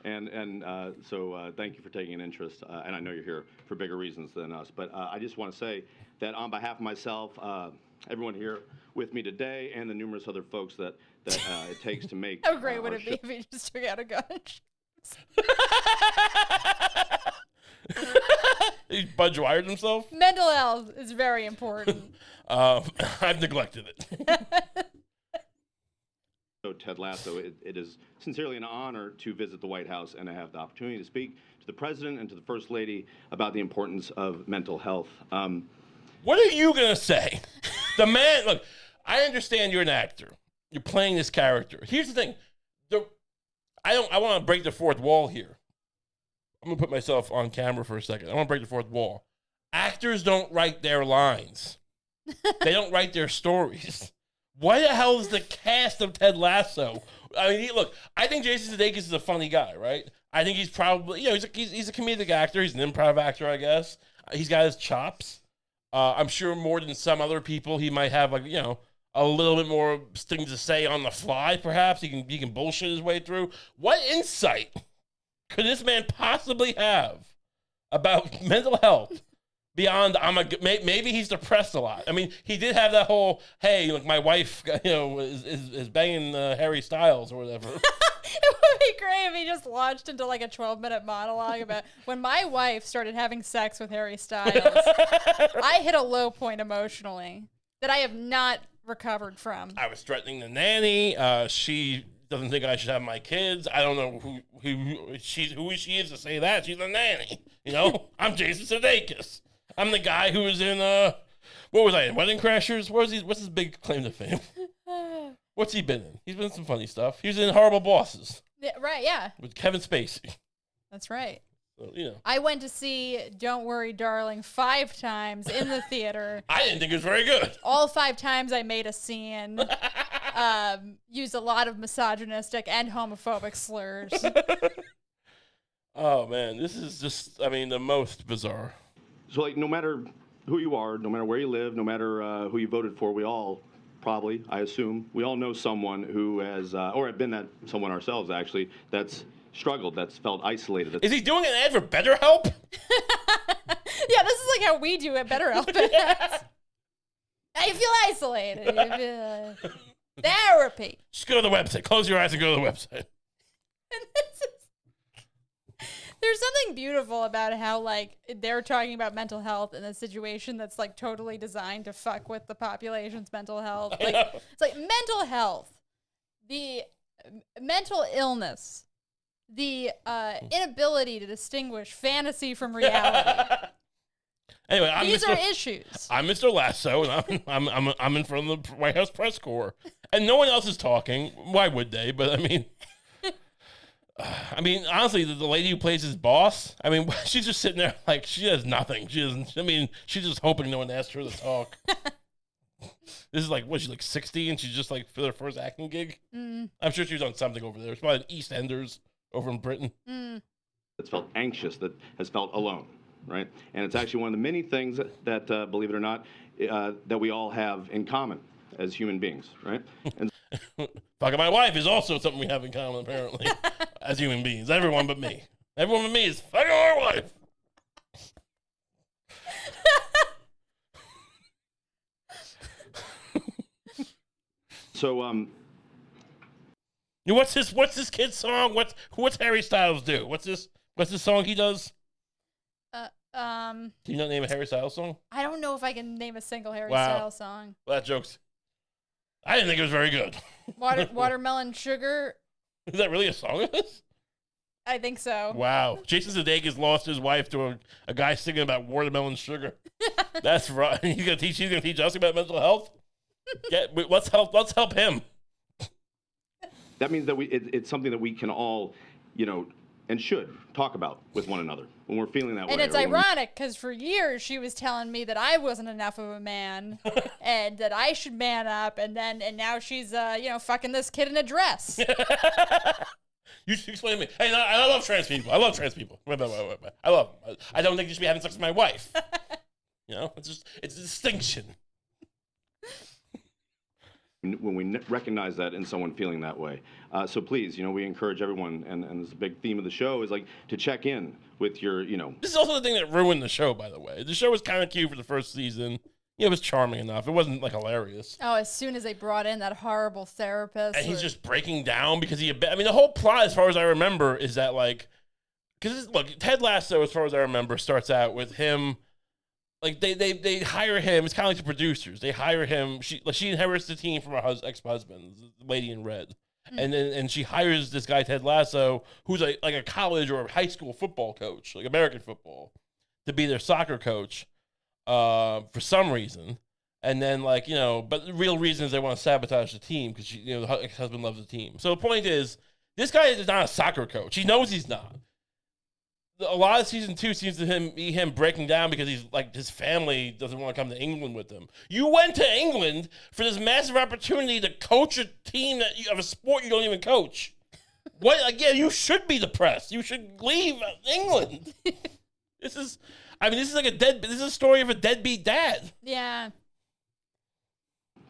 Speaker 11: So thank you for taking an interest, and I know you're here for bigger reasons than us, but I just want to say that on behalf of myself, everyone here with me today, and the numerous other folks that it takes to make
Speaker 2: How great would it be if he just took out a gun?
Speaker 1: He Bud Dwyer'd himself?
Speaker 2: Mental health is very important.
Speaker 1: I've neglected it.
Speaker 11: So Ted Lasso, it is sincerely an honor to visit the White House and to have the opportunity to speak to the President and to the First Lady about the importance of mental health.
Speaker 1: What are you going to say? The man, look, I understand you're an actor. You're playing this character. Here's the thing. I want to break the fourth wall here. I'm going to put myself on camera for a second. I want to break the fourth wall. Actors don't write their lines. They don't write their stories. Why the hell is the cast of Ted Lasso I mean, look, I think Jason Sudeikis is a funny guy, right? I think he's probably, he's a comedic actor. He's an improv actor, I guess. He's got his chops. I'm sure more than some other people, he might have like, a little bit more things to say on the fly. Perhaps he can bullshit his way through. What insight could this man possibly have about mental health beyond maybe he's depressed a lot? I mean, he did have that whole, hey, like my wife, is banging Harry Styles or whatever.
Speaker 2: It would be great if he just launched into like a 12-minute monologue about when my wife started having sex with Harry Styles. I hit a low point emotionally that I have not recovered from.
Speaker 1: I was threatening the nanny. She doesn't think I should have my kids. I don't know who she is to say that. She's a nanny. I'm Jason Sudeikis. I'm the guy who was in what was I in? Wedding Crashers? What's his big claim to fame? What's he been in? He's been in some funny stuff. He was in Horrible Bosses.
Speaker 2: Yeah, right, yeah.
Speaker 1: With Kevin Spacey.
Speaker 2: That's right.
Speaker 1: So,
Speaker 2: I went to see Don't Worry, Darling 5 times in the theater.
Speaker 1: I didn't think it was very good.
Speaker 2: All 5 times I made a scene. Used a lot of misogynistic and homophobic slurs.
Speaker 1: Oh, man. This is just, the most bizarre.
Speaker 11: So, no matter who you are, no matter where you live, no matter who you voted for, we all probably, I assume, we all know someone who has, or have been that someone ourselves, actually, that's struggled, that's felt isolated.
Speaker 1: Is he doing an ad for BetterHelp?
Speaker 2: Yeah, this is like how we do it, BetterHelp. I feel isolated. Therapy.
Speaker 1: Just go to the website. Close your eyes and go to the website.
Speaker 2: There's something beautiful about how, like, they're talking about mental health in a situation that's, like, totally designed to fuck with the population's mental health. Like, it's like mental health, the mental illness, the inability to distinguish fantasy from reality.
Speaker 1: Anyway,
Speaker 2: these are issues.
Speaker 1: I'm Mr. Lasso, and I'm in front of the White House press corps, and no one else is talking. Why would they? But honestly, the lady who plays his boss, she's just sitting there like she has nothing. She's just hoping no one asks her to talk. This is like, she's like 60 and she's just like for their first acting gig? I'm sure she's on something over there. It's probably EastEnders over in Britain.
Speaker 11: That's felt anxious, that has felt alone, right? And it's actually one of the many things that believe it or not, that we all have in common as human beings, right? And
Speaker 1: fucking my wife is also something we have in common, apparently, as human beings. Everyone but me. Everyone but me is fucking our wife.
Speaker 11: So,
Speaker 1: what's this kid's song? What's Harry Styles do? What's this song he does? Can you not name a Harry Styles song?
Speaker 2: I don't know if I can name a single Harry Styles song.
Speaker 1: Well, that joke's. I didn't think it was very good.
Speaker 2: Watermelon Sugar.
Speaker 1: Is that really a song of this?
Speaker 2: I think so.
Speaker 1: Wow. Jason Sudeikis lost his wife to a guy singing about watermelon sugar. That's right. He's gonna teach us about mental health. Let's help him.
Speaker 11: That means that it's something that we can all, and should talk about with one another when we're feeling that way.
Speaker 2: And it's ironic because for years she was telling me that I wasn't enough of a man and that I should man up, and now she's fucking this kid in a dress.
Speaker 1: You should explain to me. Hey, I love trans people. I love trans people. Wait. I love them. I don't think you should be having sex with my wife. It's a distinction.
Speaker 11: When we recognize that in someone feeling that way. So please, we encourage everyone, and this is a big theme of the show, is like to check in with your,
Speaker 1: This is also the thing that ruined the show, by the way. The show was kind of cute for the first season. It was charming enough. It wasn't, like, hilarious.
Speaker 2: Oh, as soon as they brought in that horrible therapist.
Speaker 1: And he's just breaking down because the whole plot, as far as I remember, is that, like, because, look, Ted Lasso, as far as I remember, starts out with him. Like, they hire him. It's kind of like the producers. They hire him. She inherits the team from her ex-husband, the lady in red. And she hires this guy, Ted Lasso, who's like a college or a high school football coach, like American football, to be their soccer coach for some reason. And then, but the real reason is they want to sabotage the team because, the ex-husband loves the team. So the point is, this guy is not a soccer coach. He knows he's not. a lot of season 2 seems to be him breaking down because he's like his family doesn't want to come to England with him. You went to England for this massive opportunity to coach a team of a sport you don't even coach. What again? You should be depressed. You should leave England. This is like this is a story of a deadbeat dad.
Speaker 2: Yeah.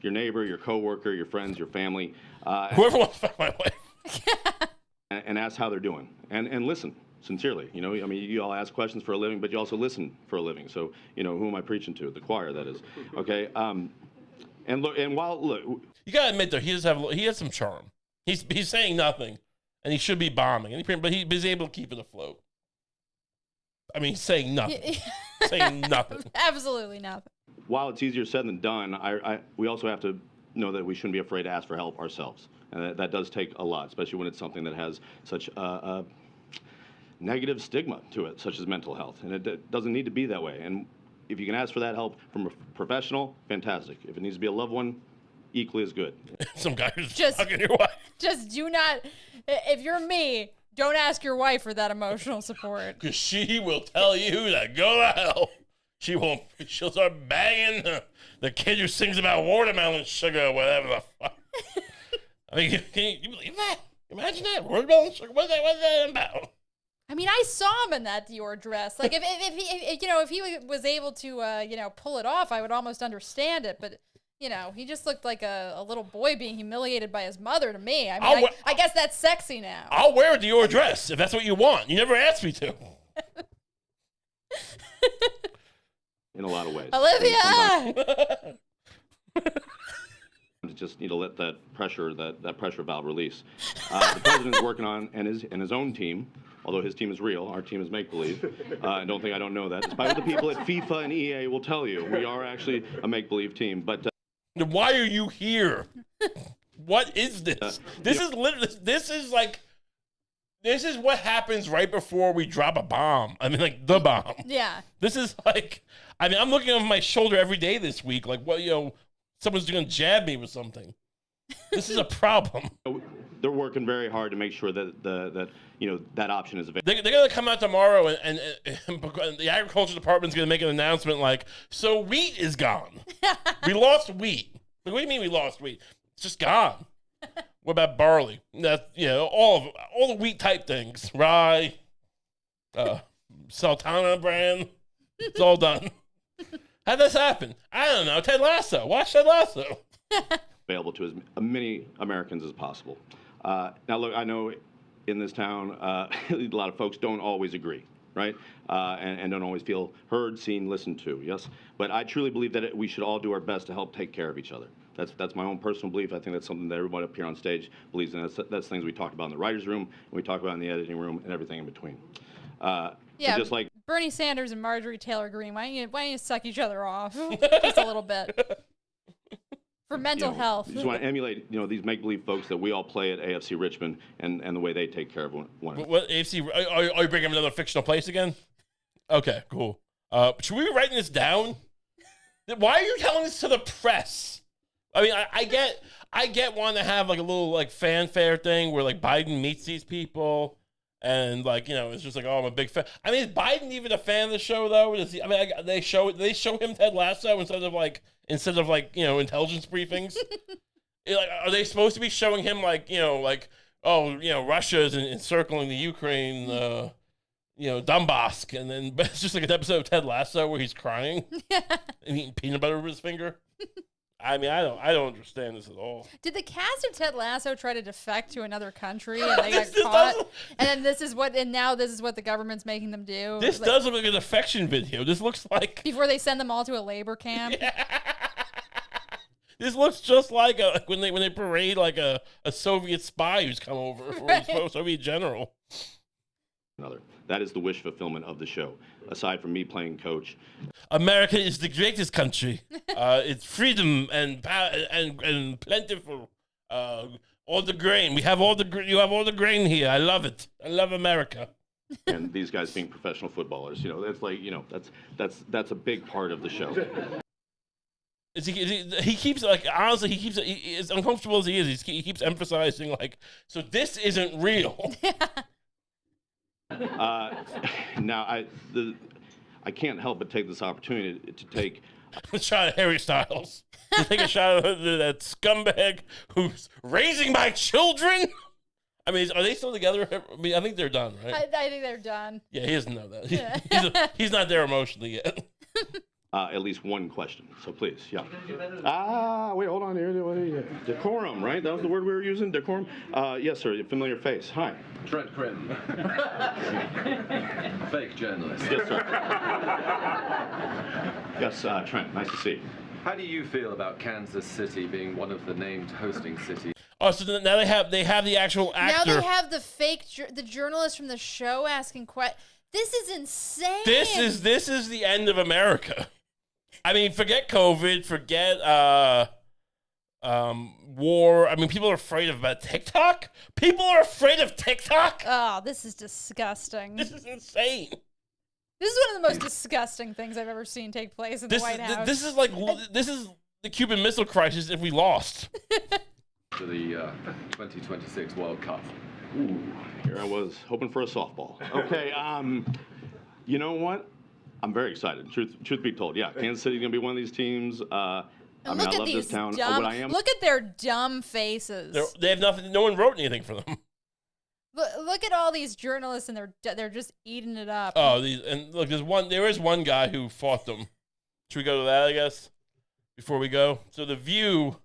Speaker 11: Your neighbor, your coworker, your friends, your family,
Speaker 1: whoever wants to fuck my wife,
Speaker 11: and ask how they're doing, and listen. Sincerely, I mean, you all ask questions for a living, but you also listen for a living. So, who am I preaching to? The choir, that is. Okay. And look,
Speaker 1: you gotta admit though, he has some charm. He's saying nothing, and he should be bombing, but he's able to keep it afloat. I mean, he's saying nothing, saying nothing.
Speaker 2: Absolutely nothing.
Speaker 11: While it's easier said than done, we also have to know that we shouldn't be afraid to ask for help ourselves, and that does take a lot, especially when it's something that has such a negative stigma to it, such as mental health, and it doesn't need to be that way. And if you can ask for that help from a professional, fantastic. If it needs to be a loved one, equally as good.
Speaker 1: Some guy who's fucking your wife.
Speaker 2: Just do not. If you're me, don't ask your wife for that emotional support.
Speaker 1: Because she will tell you to go to hell. She won't. She'll start banging the kid who sings about watermelon sugar or whatever the fuck. I mean, can you believe that? Imagine that watermelon sugar. What's that about?
Speaker 2: I mean, I saw him in that Dior dress. Like, if he was able to, pull it off, I would almost understand it. But, he just looked like a little boy being humiliated by his mother to me. I mean, I guess that's sexy now.
Speaker 1: I'll wear a Dior dress if that's what you want. You never asked me to.
Speaker 11: In a lot of ways.
Speaker 2: Olivia!
Speaker 11: Just need to let that pressure valve release. The president's working on and his own team. Although his team is real, our team is make-believe. And don't think I don't know that. Despite what the people at FIFA and EA will tell you, we are actually a make-believe team. But
Speaker 1: why are you here? What is this? This is what happens right before we drop a bomb. I mean, like the bomb.
Speaker 2: Yeah.
Speaker 1: This is like, I'm looking over my shoulder every day this week. Like, what, someone's going to jab me with something. This is a problem.
Speaker 11: They're working very hard to make sure that that option is available.
Speaker 1: They're going to come out tomorrow, and the agriculture department's going to make an announcement like, so wheat is gone. We lost wheat. Like, what do you mean we lost wheat? It's just gone. What about barley? That's, all the wheat type things. Rye, Sultana brand. It's all done. How'd this happen? I don't know. Ted Lasso. Watch Ted Lasso.
Speaker 11: Available to as many Americans as possible. Now, look, I know in this town, a lot of folks don't always agree, right? And don't always feel heard, seen, listened to, yes? But I truly believe that we should all do our best to help take care of each other. That's my own personal belief. I think that's something that everybody up here on stage believes in. That's things we talk about in the writer's room, and we talk about in the editing room, and everything in between.
Speaker 2: Yeah,
Speaker 11: just like
Speaker 2: Bernie Sanders and Marjorie Taylor Greene, why don't you suck each other off just a little bit for mental health?
Speaker 11: You just want to emulate, these make-believe folks that we all play at AFC Richmond and the way they take care of one another.
Speaker 1: What AFC? Are you bringing up another fictional place again? Okay, cool. Should we be writing this down? Why are you telling this to the press? I mean, I get wanting to have like a little like fanfare thing where like Biden meets these people. And it's just like, oh, I'm a big fan. I mean, is Biden even a fan of the show though? They show him Ted Lasso instead of intelligence briefings. Are they supposed to be showing him Russia is encircling the Ukraine, Donbass, and then it's just like an episode of Ted Lasso where he's crying and eating peanut butter with his finger. I mean, I don't understand this at all.
Speaker 2: Did the cast of Ted Lasso try to defect to another country and they got caught? And then this is what the government's making them do.
Speaker 1: This does look like an affection video. This looks like
Speaker 2: before they send them all to a labor camp.
Speaker 1: Yeah. This looks just like when they parade like a Soviet spy who's come over, or a Soviet general.
Speaker 11: That is the wish fulfillment of the show. Aside from me playing coach,
Speaker 1: America is the greatest country. It's freedom and plentiful. All the grain. You have all the grain here. I love it. I love America.
Speaker 11: And these guys being professional footballers, it's like that's a big part of the show.
Speaker 1: He keeps as uncomfortable as he is. He keeps emphasizing so this isn't real.
Speaker 11: Now, I can't help but take this opportunity to take
Speaker 1: a shot at Harry Styles. To take a shot at that scumbag who's raising my children. I mean, are they still together? I mean, I think they're done, right?
Speaker 2: I think they're done.
Speaker 1: Yeah, he doesn't know that. He's not there emotionally yet.
Speaker 11: At least one question. So please, yeah. Wait, hold on here. Decorum, right? That was the word we were using, decorum? Yes, sir. Familiar face. Hi.
Speaker 12: Trent Crim. Fake journalist.
Speaker 11: Yes, sir. Yes, Trent. Nice to see you.
Speaker 12: How do you feel about Kansas City being one of the named hosting cities?
Speaker 1: Oh, so now they have the actual actor.
Speaker 2: Now they have the fake the journalist from the show asking questions. This is insane.
Speaker 1: This is the end of America. I mean, forget COVID, forget war. I mean, people are afraid about TikTok. People are afraid of TikTok.
Speaker 2: Oh, this is disgusting.
Speaker 1: This is insane.
Speaker 2: This is one of the most disgusting things I've ever seen take place in the White House.
Speaker 1: This is the Cuban Missile Crisis if we lost.
Speaker 12: To the 2026 World Cup.
Speaker 11: Ooh, here I was hoping for a softball. Okay, you know what? I'm very excited. Truth be told, yeah, Kansas City's gonna be one of these teams. I love this town.
Speaker 2: Look at their dumb faces.
Speaker 1: They have nothing. No one wrote anything for them.
Speaker 2: Look at all these journalists, and they're just eating it up.
Speaker 1: Oh, and look, there is one guy who fought them. Should we go to that? I guess before we go. So the View.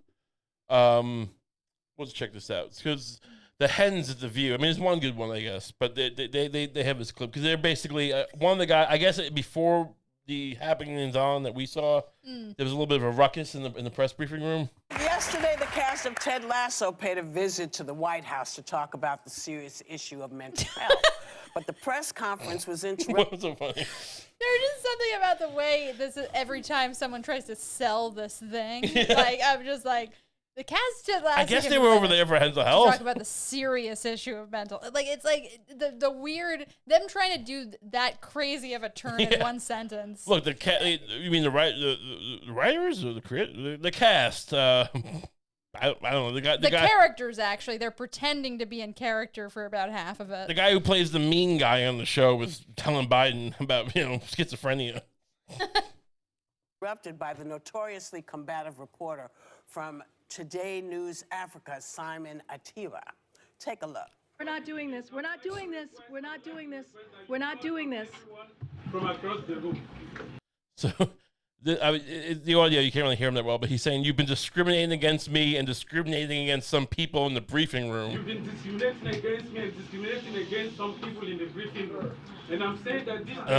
Speaker 1: Let's check this out because the hens at the View. I mean, it's one good one, I guess, but they have this clip because they're basically one of the guys. I guess before the happenings on that we saw, there was a little bit of a ruckus in the press briefing room.
Speaker 13: Yesterday, the cast of Ted Lasso paid a visit to the White House to talk about the serious issue of mental health. But the press conference was interrupted.
Speaker 1: What was so funny?
Speaker 2: There's just something about the way every time someone tries to sell this thing, I'm just like. The cast did last.
Speaker 1: I guess they were over there for mental health.
Speaker 2: Talk about the serious issue of mental. It's like the weird them trying to do that crazy of a turn in one sentence.
Speaker 1: Look, you mean the writers or the cast? I don't know. The guy.
Speaker 2: Characters actually, they're pretending to be in character for about half of it.
Speaker 1: The guy who plays the mean guy on the show was telling Biden about schizophrenia.
Speaker 13: Interrupted by the notoriously combative reporter from Today News Africa, Simon Atira. Take a look.
Speaker 10: We're not doing this. We're not doing this. We're not doing this. We're not doing this.
Speaker 14: From across the room.
Speaker 1: So, the audio, you can't really hear him that well, but he's saying, you've been discriminating against me and discriminating against some people in the briefing room.
Speaker 14: You've been discriminating against me and discriminating against some people in the briefing room. And I'm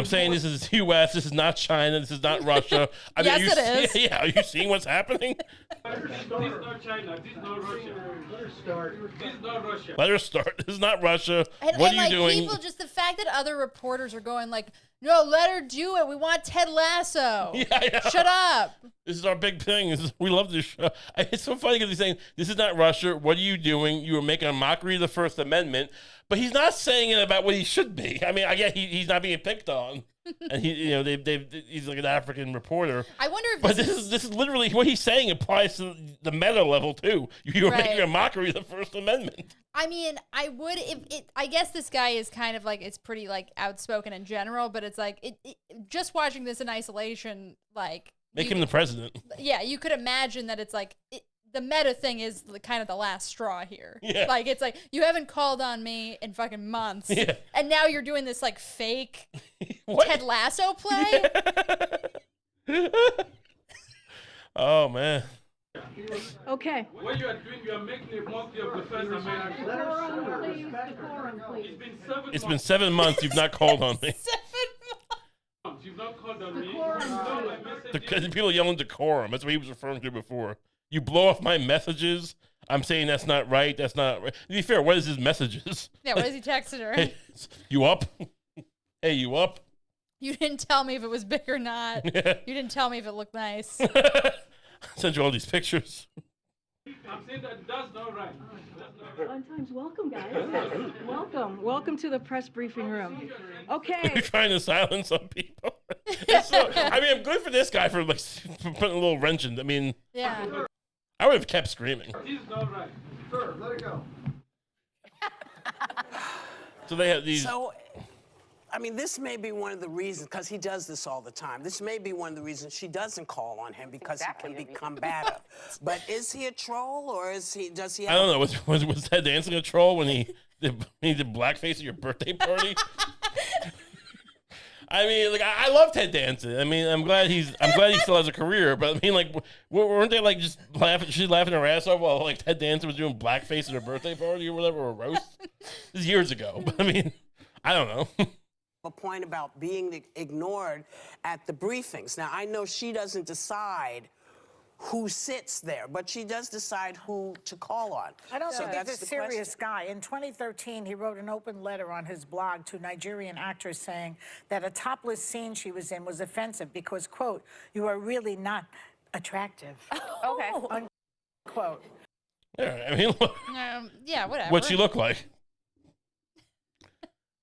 Speaker 14: saying this is the U.S., this is not China, this is not Russia. I mean,
Speaker 2: yes, it is.
Speaker 1: Yeah, are you seeing what's happening?
Speaker 14: This is not China, this is not Russia. Let her start. This is not Russia.
Speaker 1: Let her start. This is not Russia. What are you doing?
Speaker 2: People, just the fact that other reporters are going like, no, let her do it. We want Ted Lasso.
Speaker 1: Yeah.
Speaker 2: Shut up.
Speaker 1: This is our big thing. We love this show. It's so funny because he's saying, this is not Russia. What are you doing? You are making a mockery of the First Amendment. But he's not saying it about what he should be. I mean, I guess he's not being picked on. And he's like an African reporter.
Speaker 2: I wonder if
Speaker 1: this is literally what he's saying applies to the meta level too. You're making a mockery of the First Amendment.
Speaker 2: I mean, I guess this guy is kind of like, it's pretty like outspoken in general, but it's like just watching this in isolation, like
Speaker 1: make him the president.
Speaker 2: Yeah, you could imagine that it's like the meta thing is kind of the last straw here.
Speaker 1: Yeah.
Speaker 2: Like, it's like, you haven't called on me in fucking months.
Speaker 1: Yeah.
Speaker 2: And now you're doing this, like, fake Ted Lasso play?
Speaker 1: Yeah. Oh, man.
Speaker 10: Okay.
Speaker 14: What you are doing, you are making a mockery of the First Amendment.
Speaker 10: Decorum, please.
Speaker 1: It's been 7 months you've not called on me.
Speaker 2: 7 months.
Speaker 14: You've not called on me.
Speaker 1: People yelling decorum. That's what he was referring to before. You blow off my messages. I'm saying that's not right. That's not right. To be fair, what is his messages?
Speaker 2: Yeah, what is he texting her?
Speaker 1: Hey, you up? Hey, you up?
Speaker 2: You didn't tell me if it was big or not. You didn't tell me if it looked nice.
Speaker 1: Send you all these pictures.
Speaker 14: I'm saying that's not right.
Speaker 10: On times, welcome, guys. Welcome to the press briefing room. Okay.
Speaker 1: You're trying to silence some people. I'm good for this guy for putting a little wrench in. I mean,
Speaker 2: yeah.
Speaker 1: I would have kept screaming.
Speaker 14: This is not right. Sir, let it go.
Speaker 1: So they have these.
Speaker 13: So, I mean, this may be one of the reasons, because he does this all the time. This may be one of the reasons she doesn't call on him, because he can be combative. But is he a troll, or does he have...
Speaker 1: I don't know. Was Ted Danson a troll when he did blackface at your birthday party? I mean, like, I love Ted Danson. I mean, I'm glad he still has a career. But I mean, like, weren't they like just laughing? She's laughing her ass off while like Ted Danson was doing blackface at her birthday party or whatever, or a roast. This is years ago. But I mean, I don't know.
Speaker 13: A point about being ignored at the briefings. Now, I know she doesn't decide who sits there, but she does decide who to call on.
Speaker 15: I don't think he's a serious guy. In 2013, he wrote an open letter on his blog to Nigerian actress saying that a topless scene she was in was offensive because, quote, you are really not attractive.
Speaker 2: Okay.
Speaker 15: Unquote.
Speaker 1: Yeah, I mean, look,
Speaker 2: yeah, whatever.
Speaker 1: what'd she look like?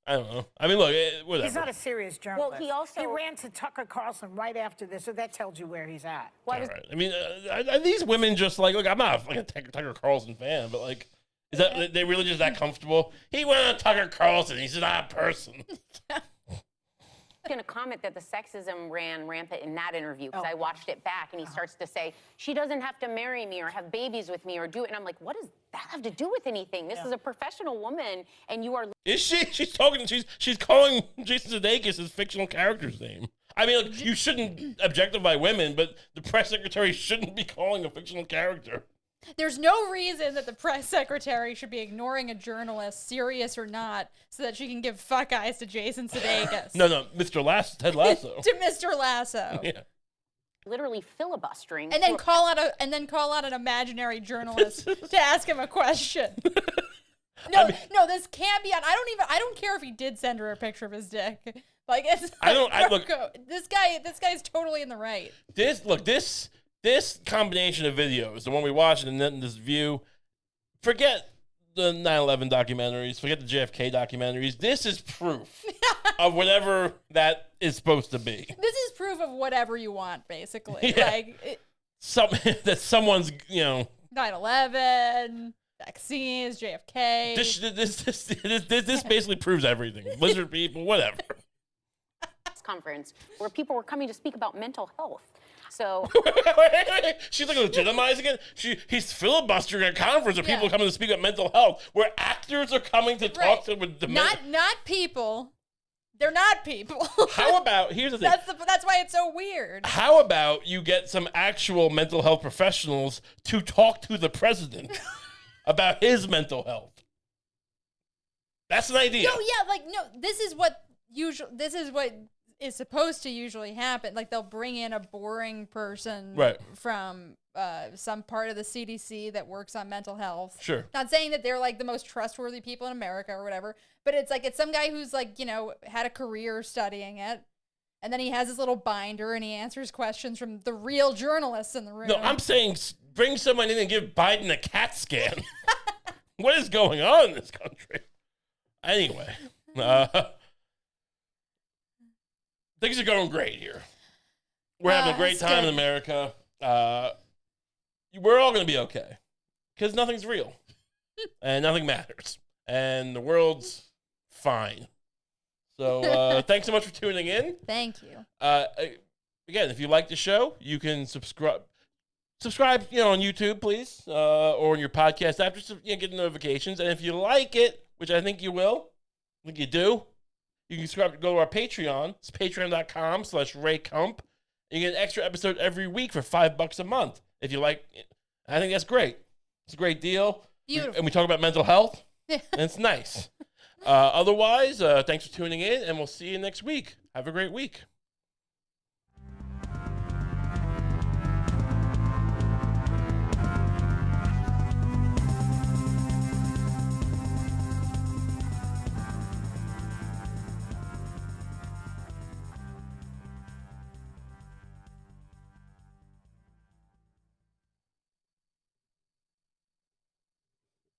Speaker 1: I don't know. I mean, look, whatever.
Speaker 15: He's not a serious journalist.
Speaker 6: Well,
Speaker 15: he ran to Tucker Carlson right after this, so that tells you where he's at.
Speaker 1: All right. I mean, are these women just like, look, I'm not like a Tucker Carlson fan, but like, is that they really just that comfortable? He went on Tucker Carlson. He's not a person.
Speaker 16: I'm going to comment that the sexism ran rampant in that interview because I watched it back, and he starts to say, she doesn't have to marry me or have babies with me or do it. And I'm like, what does that have to do with anything? This is a professional woman, and you are...
Speaker 1: Is she? She's calling Jason Sudeikis his fictional character's name. I mean, like, you shouldn't objectify women, but the press secretary shouldn't be calling a fictional character.
Speaker 2: There's no reason that the press secretary should be ignoring a journalist, serious or not, so that she can give fuck eyes to Jason Sudeikis.
Speaker 1: No, Mr. Lasso, Ted Lasso.
Speaker 2: To Mr. Lasso.
Speaker 1: Yeah.
Speaker 16: Literally filibustering.
Speaker 2: And then call out an imaginary journalist to ask him a question. No, this can't be on. I don't care if he did send her a picture of his dick. Like, it's look, this guy's totally in the right.
Speaker 1: This combination of videos, the one we watched and then this view, forget the 9/11 documentaries, forget the JFK documentaries. This is proof of whatever that is supposed to be.
Speaker 2: This is proof of whatever you want, basically.
Speaker 1: Yeah.
Speaker 2: Like
Speaker 1: that someone's,
Speaker 2: 9/11, vaccines, JFK.
Speaker 1: This basically proves everything. Lizard people, whatever.
Speaker 16: Conference where people were coming to speak about mental health. So
Speaker 1: wait. She's like legitimizing it. He's filibustering a conference of people coming to speak about mental health, where actors are coming to talk to with
Speaker 2: not people. They're not people.
Speaker 1: How about here's the thing.
Speaker 2: That's why it's so weird.
Speaker 1: How about you get some actual mental health professionals to talk to the president about his mental health? That's an idea.
Speaker 2: This is what is supposed to usually happen. Like, they'll bring in a boring person from some part of the CDC that works on mental health.
Speaker 1: Sure.
Speaker 2: Not saying that they're like the most trustworthy people in America or whatever, but it's some guy who's like, had a career studying it. And then he has his little binder and he answers questions from the real journalists in the room.
Speaker 1: No, I'm saying bring someone in and give Biden a CAT scan. What is going on in this country? Anyway, things are going great here. We're having a great time in America. We're all going to be okay because nothing's real and nothing matters. And the world's fine. So thanks so much for tuning in.
Speaker 2: Thank you.
Speaker 1: Again, if you like the show, you can subscribe, on YouTube, please, or on your podcast app, just to get the notifications. And if you like it, which I think you will, I think you do, you can subscribe, go to our Patreon. It's patreon.com/RayKump. You get an extra episode every week for $5 a month. If you like it, I think that's great. It's a great deal.
Speaker 2: Beautiful.
Speaker 1: And we talk about mental health, and it's nice. Otherwise, thanks for tuning in, and we'll see you next week. Have a great week.